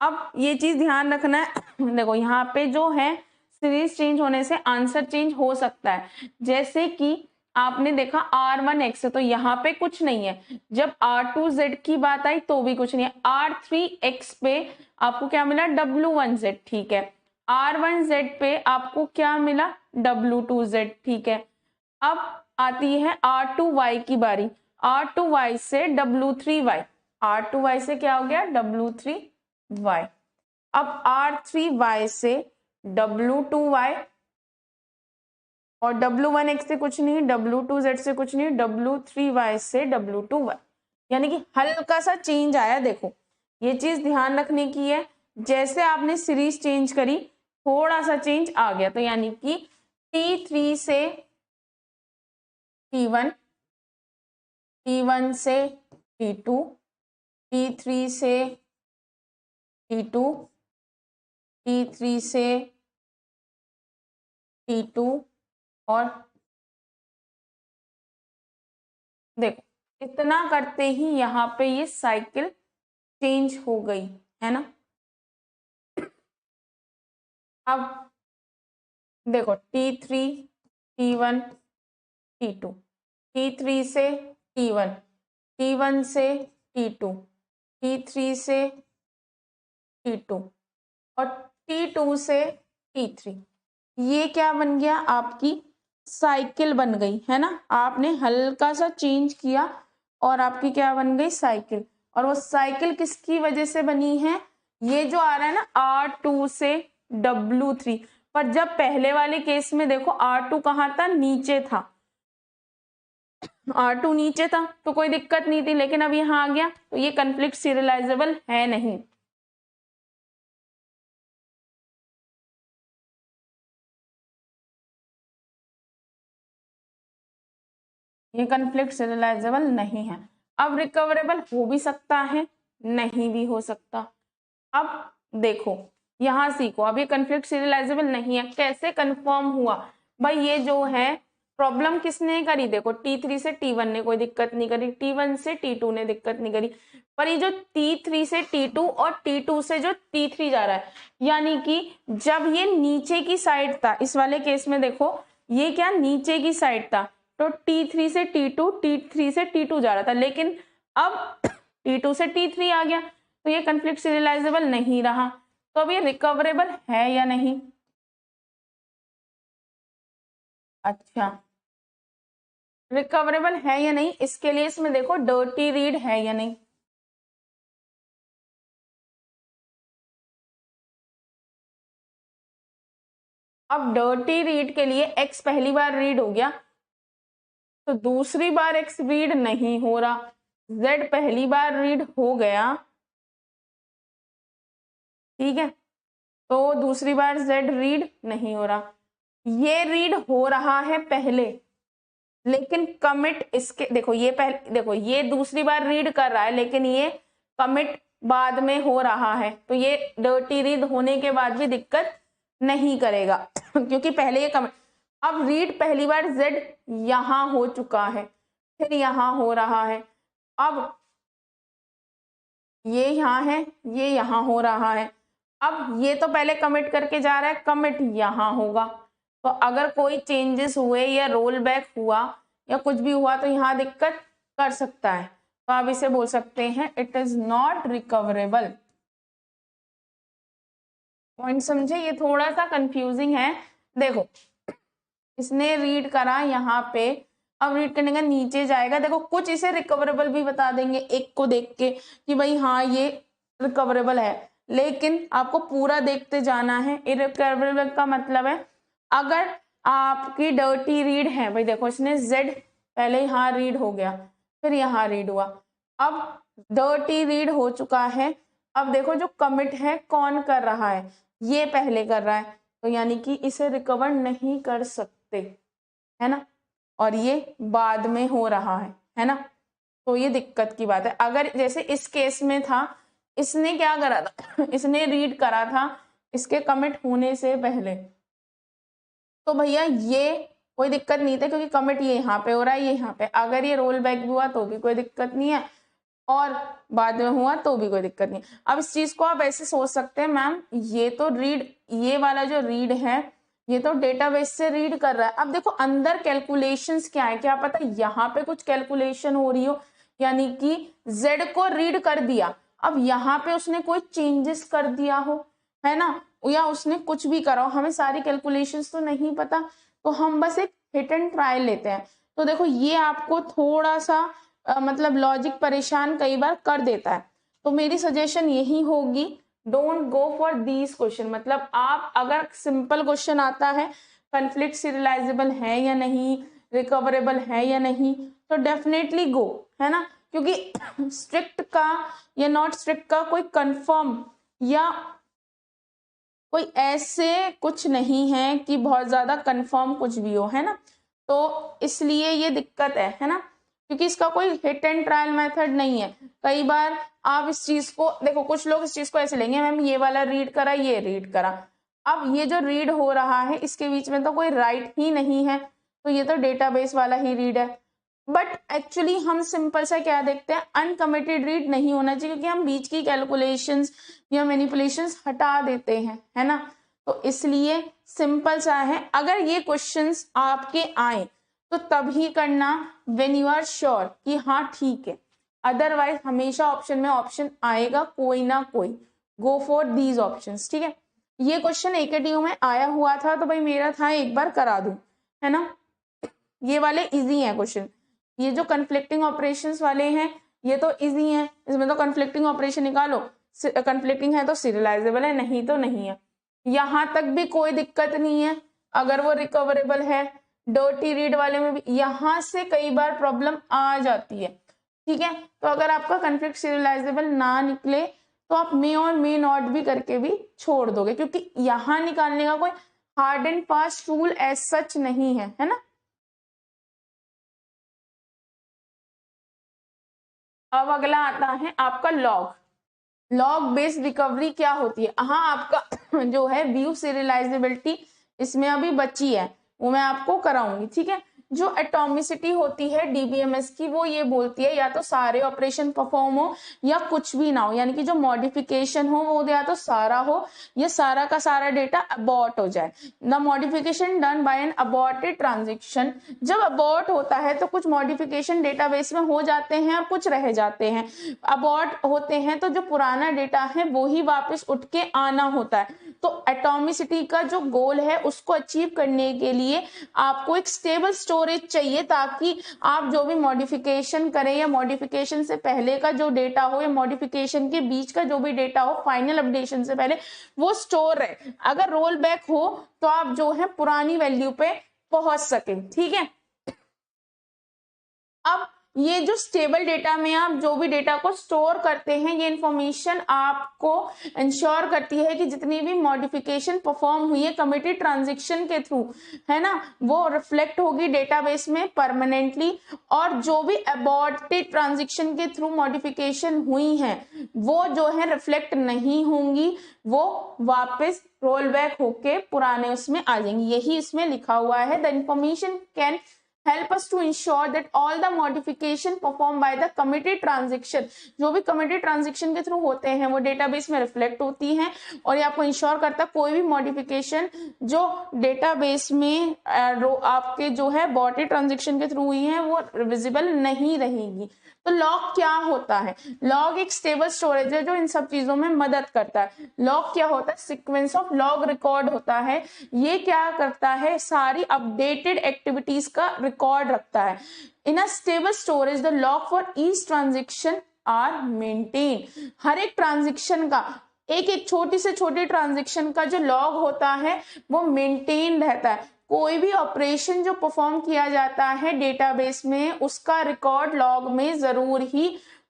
अब ये चीज ध्यान रखना है। देखो यहाँ पे जो है सीरीज चेंज होने से आंसर चेंज हो सकता है। जैसे कि आपने देखा R1X है तो यहाँ पे कुछ नहीं है, जब R2Z की बात आई तो भी कुछ नहीं है। R3X पे आपको क्या मिला, W1Z, ठीक है। R1Z पे आपको क्या मिला, W2Z, ठीक है। अब आती है R2Y की बारी, R2Y से W3Y, R2Y से क्या हो गया, W3Y। अब R3Y से W2Y, और W1X से कुछ नहीं, W2Z से कुछ नहीं, W3Y से W2Y, यानी कि हल्का सा चेंज आया। देखो ये चीज ध्यान रखने की है, जैसे आपने सीरीज चेंज करी थोड़ा सा चेंज आ गया, तो यानी कि T3 से T1, T1 से T2, T3 से T2, T3 से T2, और देखो इतना करते ही यहाँ पे ये साइकिल चेंज हो गई, है ना। अब देखो T3, T1, T2, T3 से T1, T1 से T2, T3 से T2, और T2 से T3, ये क्या बन गया, आपकी साइकिल बन गई, है ना। आपने हल्का सा चेंज किया और आपकी क्या बन गई, साइकिल। और वो साइकिल किसकी वजह से बनी है, ये जो आ रहा है ना R2 से W3, पर जब पहले वाले केस में देखो R2 कहाँ था, नीचे था, R2 नीचे था तो कोई दिक्कत नहीं थी, लेकिन अब यहाँ आ गया तो ये कॉन्फ्लिक्ट सीरियलाइजेबल है नहीं। ये कॉन्फ्लिक्ट सीरियलाइजेबल नहीं है। अब रिकवरेबल हो भी सकता है, नहीं भी हो सकता। अब देखो यहाँ सीखो, अब ये कॉन्फ्लिक्ट सीरियलाइजेबल नहीं है, कैसे कंफर्म हुआ भाई? ये जो है प्रॉब्लम किसने करी, देखो T3 से T1 ने कोई दिक्कत नहीं करी, T1 से T2 ने दिक्कत नहीं करी, पर ये जो T3 से T2 और T2 से जो T3 जा रहा है, यानी कि जब ये नीचे की साइड था, इस वाले केस में देखो ये क्या नीचे की साइड था, तो T3 से T2, T3 से T2 जा रहा था, लेकिन अब T2 से T3 आ गया तो ये कॉन्फ्लिक्ट सीरियलाइजेबल नहीं रहा। तो अब ये रिकवरेबल है या नहीं? अच्छा, रिकवरेबल है या नहीं, इसके लिए इसमें देखो डर्टी रीड है या नहीं। अब डर्टी रीड के लिए x पहली बार रीड हो गया तो दूसरी बार x रीड नहीं हो रहा, z पहली बार रीड हो गया, ठीक है, तो दूसरी बार z रीड नहीं हो रहा। ये रीड हो रहा है पहले, लेकिन कमिट इसके देखो ये पहले देखो ये दूसरी बार रीड कर रहा है, लेकिन ये कमिट बाद में हो रहा है, तो ये डर्टी रीड होने के बाद भी दिक्कत नहीं करेगा क्योंकि पहले ये कमिट। अब रीड पहली बार z यहां हो चुका है, फिर यहां हो रहा है, अब ये यहाँ है, ये यहाँ हो रहा है, अब ये तो पहले कमिट करके जा रहा है, कमिट यहाँ होगा, तो अगर कोई चेंजेस हुए या रोल बैक हुआ या कुछ भी हुआ तो यहाँ दिक्कत कर सकता है, तो आप इसे बोल सकते हैं it is not recoverable. Point समझे? ये थोड़ा सा कंफ्यूजिंग है। देखो इसने रीड करा यहाँ पे, अब रीड करने का नीचे जाएगा, देखो कुछ इसे रिकवरेबल भी बता देंगे एक को देख के कि भाई हाँ ये रिकवरेबल है, लेकिन आपको पूरा देखते जाना है। इरिकवरेबल का मतलब है अगर आपकी डर्टी रीड है, भाई देखो इसने z पहले यहाँ रीड हो गया, फिर यहाँ रीड हुआ, अब डर्टी रीड हो चुका है, अब देखो जो कमिट है कौन कर रहा है, ये पहले कर रहा है, तो यानी कि इसे रिकवर नहीं कर सकते, है ना, और ये बाद में हो रहा है ना, तो ये दिक्कत की बात है। अगर जैसे इस केस में था, इसने क्या करा था इसने रीड करा था इसके कमिट होने से पहले, तो भैया ये कोई दिक्कत नहीं था क्योंकि कमिट ये यहाँ पे हो रहा है, ये यहाँ पे, अगर ये रोल बैक भी हुआ तो भी कोई दिक्कत नहीं है, और बाद में हुआ तो भी कोई दिक्कत नहीं। अब इस चीज को आप ऐसे सोच सकते हैं, मैम ये तो रीड, ये वाला जो रीड है ये तो डेटाबेस से रीड कर रहा है, अब देखो अंदर कैलकुलेशंस क्या है, क्या पता यहाँ पे कुछ कैलकुलेशन हो रही हो, यानी कि z को रीड कर दिया, अब यहाँ पे उसने कोई चेंजेस कर दिया हो, है ना, या उसने कुछ भी करा हो, हमें सारी कैलकुलेशंस तो नहीं पता, तो हम बस एक हिट एंड ट्रायल लेते हैं। तो देखो ये आपको थोड़ा सा मतलब लॉजिक परेशान कई बार कर देता है, तो मेरी सजेशन यही होगी don't go for these question. मतलब आप अगर सिंपल क्वेश्चन आता है कॉन्फ्लिक्ट सीरियलाइजेबल है या नहीं, रिकवरेबल है या नहीं, तो डेफिनेटली गो, है ना, क्योंकि स्ट्रिक्ट का या नॉट स्ट्रिक्ट का कोई कंफर्म या कोई ऐसे कुछ नहीं है कि बहुत ज्यादा कंफर्म कुछ भी हो, है ना, तो इसलिए ये दिक्कत है ना, क्योंकि इसका कोई हिट एंड ट्रायल मेथड नहीं है। कई बार आप इस चीज को देखो, कुछ लोग इस चीज को ऐसे लेंगे मैम ये वाला रीड करा, ये रीड करा, अब ये जो रीड हो रहा है इसके बीच में तो कोई राइट ही नहीं है, तो ये तो डेटाबेस वाला ही रीड है, बट एक्चुअली हम सिंपल सा क्या देखते हैं, अनकमिटेड रीड नहीं होना चाहिए, क्योंकि हम बीच की कैलकुलेशंस या मैनिपुलेशंस हटा देते हैं, है ना, तो इसलिए सिंपल सा है, अगर ये क्वेश्चंस आपके आए तो तभी करना व्हेन यू आर श्योर कि हाँ ठीक है, अदरवाइज हमेशा ऑप्शन में ऑप्शन आएगा कोई ना कोई, गो फॉर दीज ऑप्शंस, ठीक है। ये क्वेश्चन AKTU में आया हुआ था तो भाई मेरा था एक बार करा दूं, है ना, ये वाले इजी हैं क्वेश्चन, ये जो कन्फ्लिक्टिंग ऑपरेशंस वाले हैं ये तो इजी हैं, इसमें तो कन्फ्लिक्टिंग ऑपरेशन निकालो, कन्फ्लिक्टिंग है तो सीरियलाइजेबल है, नहीं तो नहीं है, यहां तक भी कोई दिक्कत नहीं है अगर वो रिकवरेबल है। डर्टी रीड वाले में भी यहां से कई बार प्रॉब्लम आ जाती है, ठीक है। तो अगर आपका कॉन्फ्लिक्ट सीरियलाइजेबल ना निकले तो आप मे और मे नॉट भी करके भी छोड़ दोगे, क्योंकि यहां निकालने का कोई hard and fast rule as such नहीं है ना। अब अगला आता है आपका लॉग। लॉग बेस्ड रिकवरी क्या होती है? हाँ, आपका जो है व्यू सीरियलाइजेबिलिटी इसमें अभी बची है, वो मैं आपको कराऊंगी, ठीक है। जो एटॉमिसिटी होती है डीबीएमएस की, वो ये बोलती है या तो सारे ऑपरेशन परफॉर्म हो या कुछ भी ना हो, यानी कि जो मॉडिफिकेशन हो वो या तो सारा हो या सारा का सारा डेटा अबॉर्ट हो जाए। The modification done by an aborted transaction, जब अबॉर्ट होता है तो कुछ मॉडिफिकेशन डेटाबेस में हो जाते हैं और कुछ रह जाते हैं। अबॉर्ट होते हैं तो जो पुराना डेटा है वो ही वापस उठ के आना होता है। तो एटॉमिसिटी का जो गोल है उसको अचीव करने के लिए आपको एक स्टेबल स्टोरेज चाहिए, ताकि आप जो भी मॉडिफिकेशन करें या मॉडिफिकेशन से पहले का जो डेटा हो या मॉडिफिकेशन के बीच का जो भी डेटा हो फाइनल अपडेशन से पहले वो स्टोर रहे। अगर रोल बैक हो तो आप जो है पुरानी वैल्यू पे पहुंच सके, ठीक है। अब ये जो स्टेबल डेटा में आप जो भी डेटा को स्टोर करते हैं, ये इंफॉर्मेशन आपको इंश्योर करती है कि जितनी भी मॉडिफिकेशन परफॉर्म हुई है कमिटेड ट्रांजेक्शन के थ्रू, है ना, वो रिफ्लेक्ट होगी डेटाबेस में परमानेंटली। और जो भी अबॉर्टेड ट्रांजेक्शन के थ्रू मॉडिफिकेशन हुई है वो जो है रिफ्लेक्ट नहीं होंगी, वो वापस रोल बैक होके पुराने उसमें आ जाएंगी। यही इसमें लिखा हुआ है, the information can help us to ensure that all the modification performed by the committed transaction, जो भी committed transaction के थ्रू होते हैं वो डेटाबेस में रिफ्लेक्ट होती हैं। और ये आपको इंश्योर करता है कोई भी मॉडिफिकेशन जो डेटाबेस में आपके जो है बॉटेड ट्रांजेक्शन के थ्रू हुई है वो विजिबल नहीं रहेगी। तो लॉग क्या होता है? लॉग एक स्टेबल स्टोरेज है जो इन सब चीजों में मदद करता है। लॉग क्या होता है? सीक्वेंस ऑफ लॉग रिकॉर्ड होता है। ये क्या करता है? सारी अपडेटेड एक्टिविटीज का रिकॉर्ड रखता है। In a stable storage the log for each transaction are maintain. हर एक ट्रांजेक्शन का एक एक छोटी से छोटी ट्रांजेक्शन का जो लॉग होता है वो मेंटेन रहता है। कोई भी ऑपरेशन जो परफॉर्म किया जाता है डेटाबेस में उसका रिकॉर्ड लॉग में जरूर ही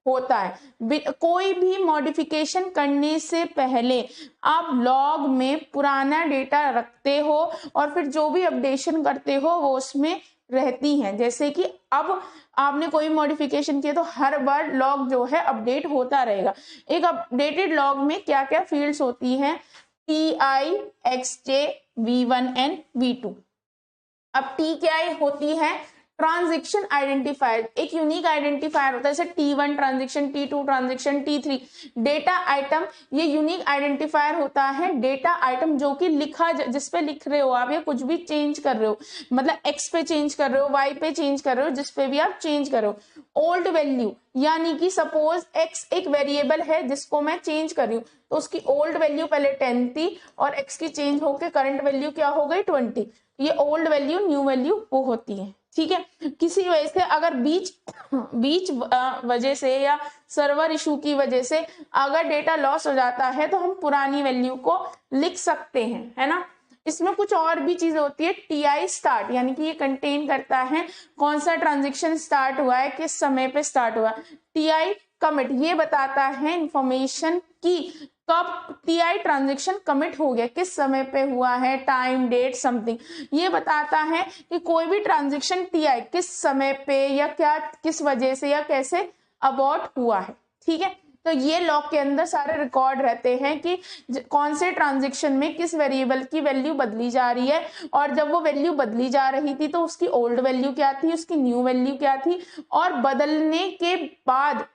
होता है। कोई भी मॉडिफिकेशन करने से पहले आप लॉग में पुराना डेटा रखते हो और फिर जो भी अपडेशन करते हो वो उसमें रहती हैं। जैसे कि अब आपने कोई मॉडिफिकेशन किया तो हर बार लॉग जो है अपडेट होता रहेगा। एक अपडेटेड लॉग में क्या क्या फील्ड्स होती हैं? TI, XJ, V1 and V2। अब टी क्या होती है? Transaction identifier. एक यूनिक आइडेंटिफायर होता है, जैसे T1 transaction, T2 transaction, T3। Data item ये यूनिक आइडेंटिफायर होता है। डेटा आइटम जो कि लिखा जिस पे लिख रहे हो आप या कुछ भी चेंज कर रहे हो, मतलब X पे चेंज कर रहे हो, Y पे चेंज कर रहे हो, जिस पे भी आप चेंज कर रहे हो। ओल्ड वैल्यू यानी कि सपोज X एक वेरिएबल है जिसको मैं चेंज कर रही हूँ तो उसकी ओल्ड वैल्यू पहले 10 थी और X की चेंज होके करंट वैल्यू क्या हो गई? 20। ये ओल्ड वैल्यू न्यू वैल्यू वो होती है, ठीक है। किसी वजह से अगर बीच वजह से या सर्वर इशू की वजह से अगर डेटा लॉस हो जाता है तो हम पुरानी वैल्यू को लिख सकते हैं, है ना। इसमें कुछ और भी चीजें होती है। TI स्टार्ट यानी कि ये कंटेन करता है कौन सा ट्रांजेक्शन स्टार्ट हुआ है, किस समय पे स्टार्ट हुआ। TI कमिट ये बताता है इंफॉर्मेशन की कब TI ट्रांजेक्शन कमिट हो गया, किस समय पे हुआ है, टाइम, डेट, समथिंग। ये बताता है कि कोई भी ट्रांजेक्शन TI किस समय पे या क्या किस वजह से या कैसे अबॉर्ट हुआ है, ठीक है। तो ये लॉग के अंदर सारे रिकॉर्ड रहते हैं कि कौन से ट्रांजेक्शन में किस वेरिएबल की वैल्यू बदली जा रही है, और जब वो वैल्यू बदली जा रही थी तो उसकी ओल्ड वैल्यू क्या थी, उसकी न्यू वैल्यू क्या थी, और बदलने के बाद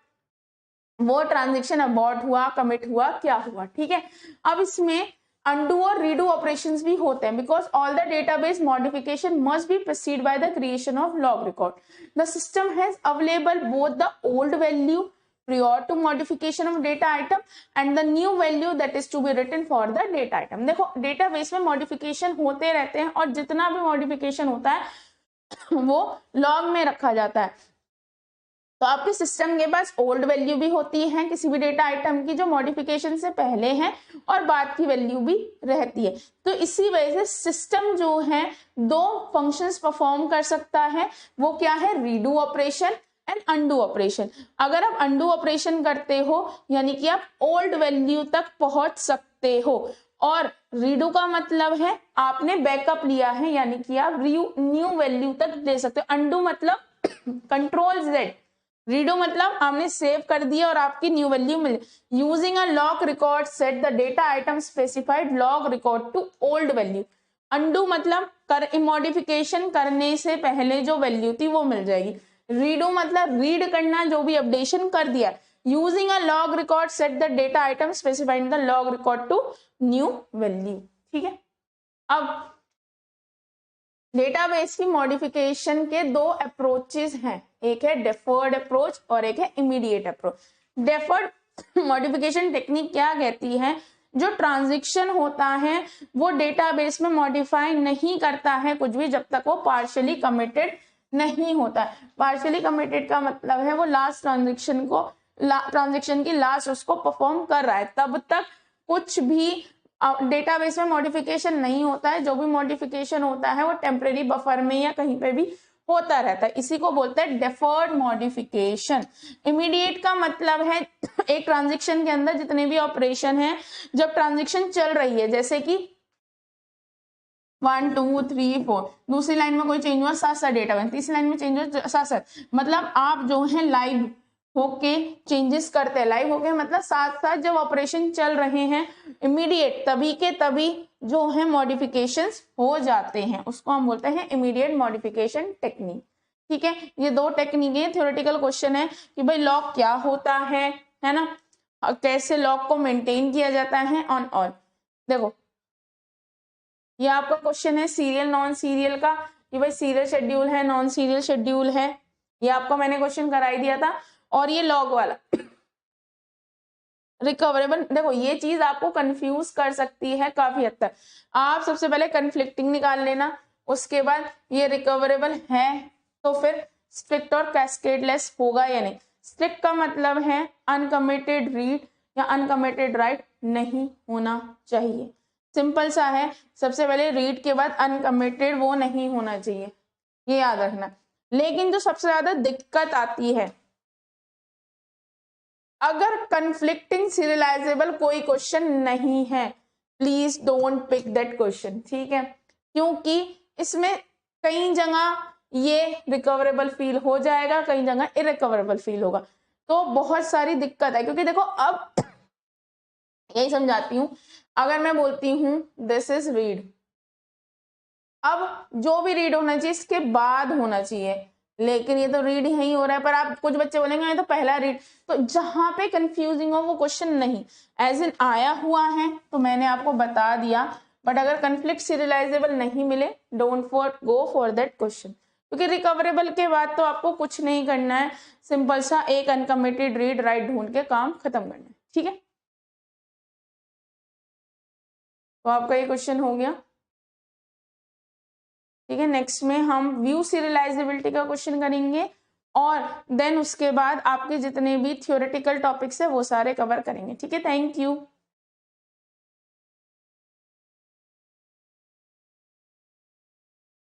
वो ट्रांजेक्शन अबॉर्ट हुआ, कमिट हुआ, क्या हुआ, ठीक है। अब इसमें undo और redo operations भी होते हैं because all the database modification must be preceded by the creation of log record. The system has available both the old value prior to modification of data item and the new value that is to be written for the data item. देखो database में modification होते रहते हैं और जितना भी modification होता है वो log में रखा जाता है। तो आपके सिस्टम के पास ओल्ड वैल्यू भी होती है किसी भी डेटा आइटम की जो मॉडिफिकेशन से पहले है, और बाद की वैल्यू भी रहती है। तो इसी वजह से सिस्टम जो है दो फंक्शंस परफॉर्म कर सकता है, वो क्या है, redo operation and undo operation. अगर आप अनडू ऑपरेशन करते हो यानी कि आप ओल्ड वैल्यू तक पहुंच सकते हो, और रीडू का मतलब है आपने बैकअप लिया है यानी कि आप न्यू वैल्यू तक दे सकते हो। अनडू मतलब कंट्रोल जेड, रीडो मतलब आपने सेव कर दिया और आपकी न्यू वैल्यू मिल। Using a lock record set the data item specified log record to old value. Undo मतलब मॉडिफिकेशन करने से पहले जो वैल्यू थी वो मिल जाएगी। रीडो मतलब रीड करना, जो भी अपडेशन कर दिया। Using a log record set the data item specified the log record to new value. ठीक है, अब डेटाबेस की मॉडिफिकेशन के दो अप्रोचेस हैं, एक है डेफर्ड अप्रोच और एक है immediate approach. Deferred modification technique क्या कहती है, जो ट्रांजिशन होता है वो डेटाबेस में मॉडिफाई नहीं करता है कुछ भी जब तक वो पार्शियली कमिटेड नहीं होता है। पार्शियली कमिटेड का मतलब है वो लास्ट ट्रांजेक्शन की लास्ट उसको परफॉर्म कर रहा है, तब तक कुछ भी डेटाबेस में मॉडिफिकेशन नहीं होता है। जो भी मॉडिफिकेशन होता है वो टेम्परेरी बफर में या कहीं पे भी होता रहता है, इसी को बोलते हैं डेफर्ड मॉडिफिकेशन। इमीडिएट का मतलब है एक ट्रांजेक्शन के अंदर जितने भी ऑपरेशन है, जब ट्रांजेक्शन चल रही है, जैसे कि 1 2 3 4, दूसरी लाइन में कोई चेंज हुआ साथ साथ डेटा बन, तीसरी लाइन में चेंज हुआ साथ साथ, मतलब आप जो है लाइव होके चेंजेस करते हैं। लाइव होके मतलब साथ साथ जब ऑपरेशन चल रहे हैं, इमीडिएट तभी के तभी जो है मॉडिफिकेशंस हो जाते हैं, उसको हम बोलते हैं इमीडिएट मॉडिफिकेशन टेक्निक। ठीक है, ये दो टेक्निक थ्योरेटिकल क्वेश्चन है कि भाई लॉग क्या होता है ना, कैसे लॉग को मेंटेन किया जाता है ऑन ऑल। देखो ये आपका क्वेश्चन है सीरियल नॉन सीरियल का, कि भाई सीरियल शेड्यूल है नॉन सीरियल शेड्यूल है, ये आपको मैंने क्वेश्चन कराई दिया था। और ये लॉग वाला रिकवरेबल, देखो ये चीज आपको कंफ्यूज कर सकती है काफी हद तक। आप सबसे पहले कन्फ्लिक्टिंग निकाल लेना, उसके बाद ये रिकवरेबल है तो फिर स्ट्रिक्ट और कैस्केडलेस होगा या नहीं। स्ट्रिक्ट का मतलब है अनकमिटेड रीड या अनकमिटेड राइट नहीं होना चाहिए, सिंपल सा है। सबसे पहले रीड के बाद अनकमिटेड वो नहीं होना चाहिए, ये याद रखना। लेकिन जो सबसे ज्यादा दिक्कत आती है, अगर कन्फ्लिक्टिंग सीरियलाइजेबल कोई क्वेश्चन नहीं है, please don't pick that question. ठीक है, क्योंकि इसमें कई जगह ये रिकवरेबल फील हो जाएगा, कई जगह इरिकवरेबल फील होगा, तो बहुत सारी दिक्कत है। क्योंकि देखो अब यही समझाती हूँ, अगर मैं बोलती हूँ दिस इज रीड, अब जो भी रीड होना चाहिए इसके बाद होना चाहिए, लेकिन ये तो रीड ही हो रहा है। पर आप कुछ बच्चे बोलेंगे ये तो पहला रीड, तो जहां पे कंफ्यूजिंग हो वो क्वेश्चन नहीं एज इन आया हुआ है तो मैंने आपको बता दिया। बट अगर कंफ्लिक्ट सीरियलाइजेबल नहीं मिले, don't go for that question, क्योंकि रिकवरेबल के बाद तो आपको कुछ नहीं करना है, सिंपल सा एक अनकमिटेड रीड राइट ढूंढ के काम खत्म करना है। ठीक है, तो आपका ये क्वेश्चन हो गया। ठीक है, नेक्स्ट में हम व्यू सीरियलाइजेबिलिटी का क्वेश्चन करेंगे, और देन उसके बाद आपके जितने भी थ्योरेटिकल टॉपिक्स है वो सारे कवर करेंगे। ठीक है, थैंक यू।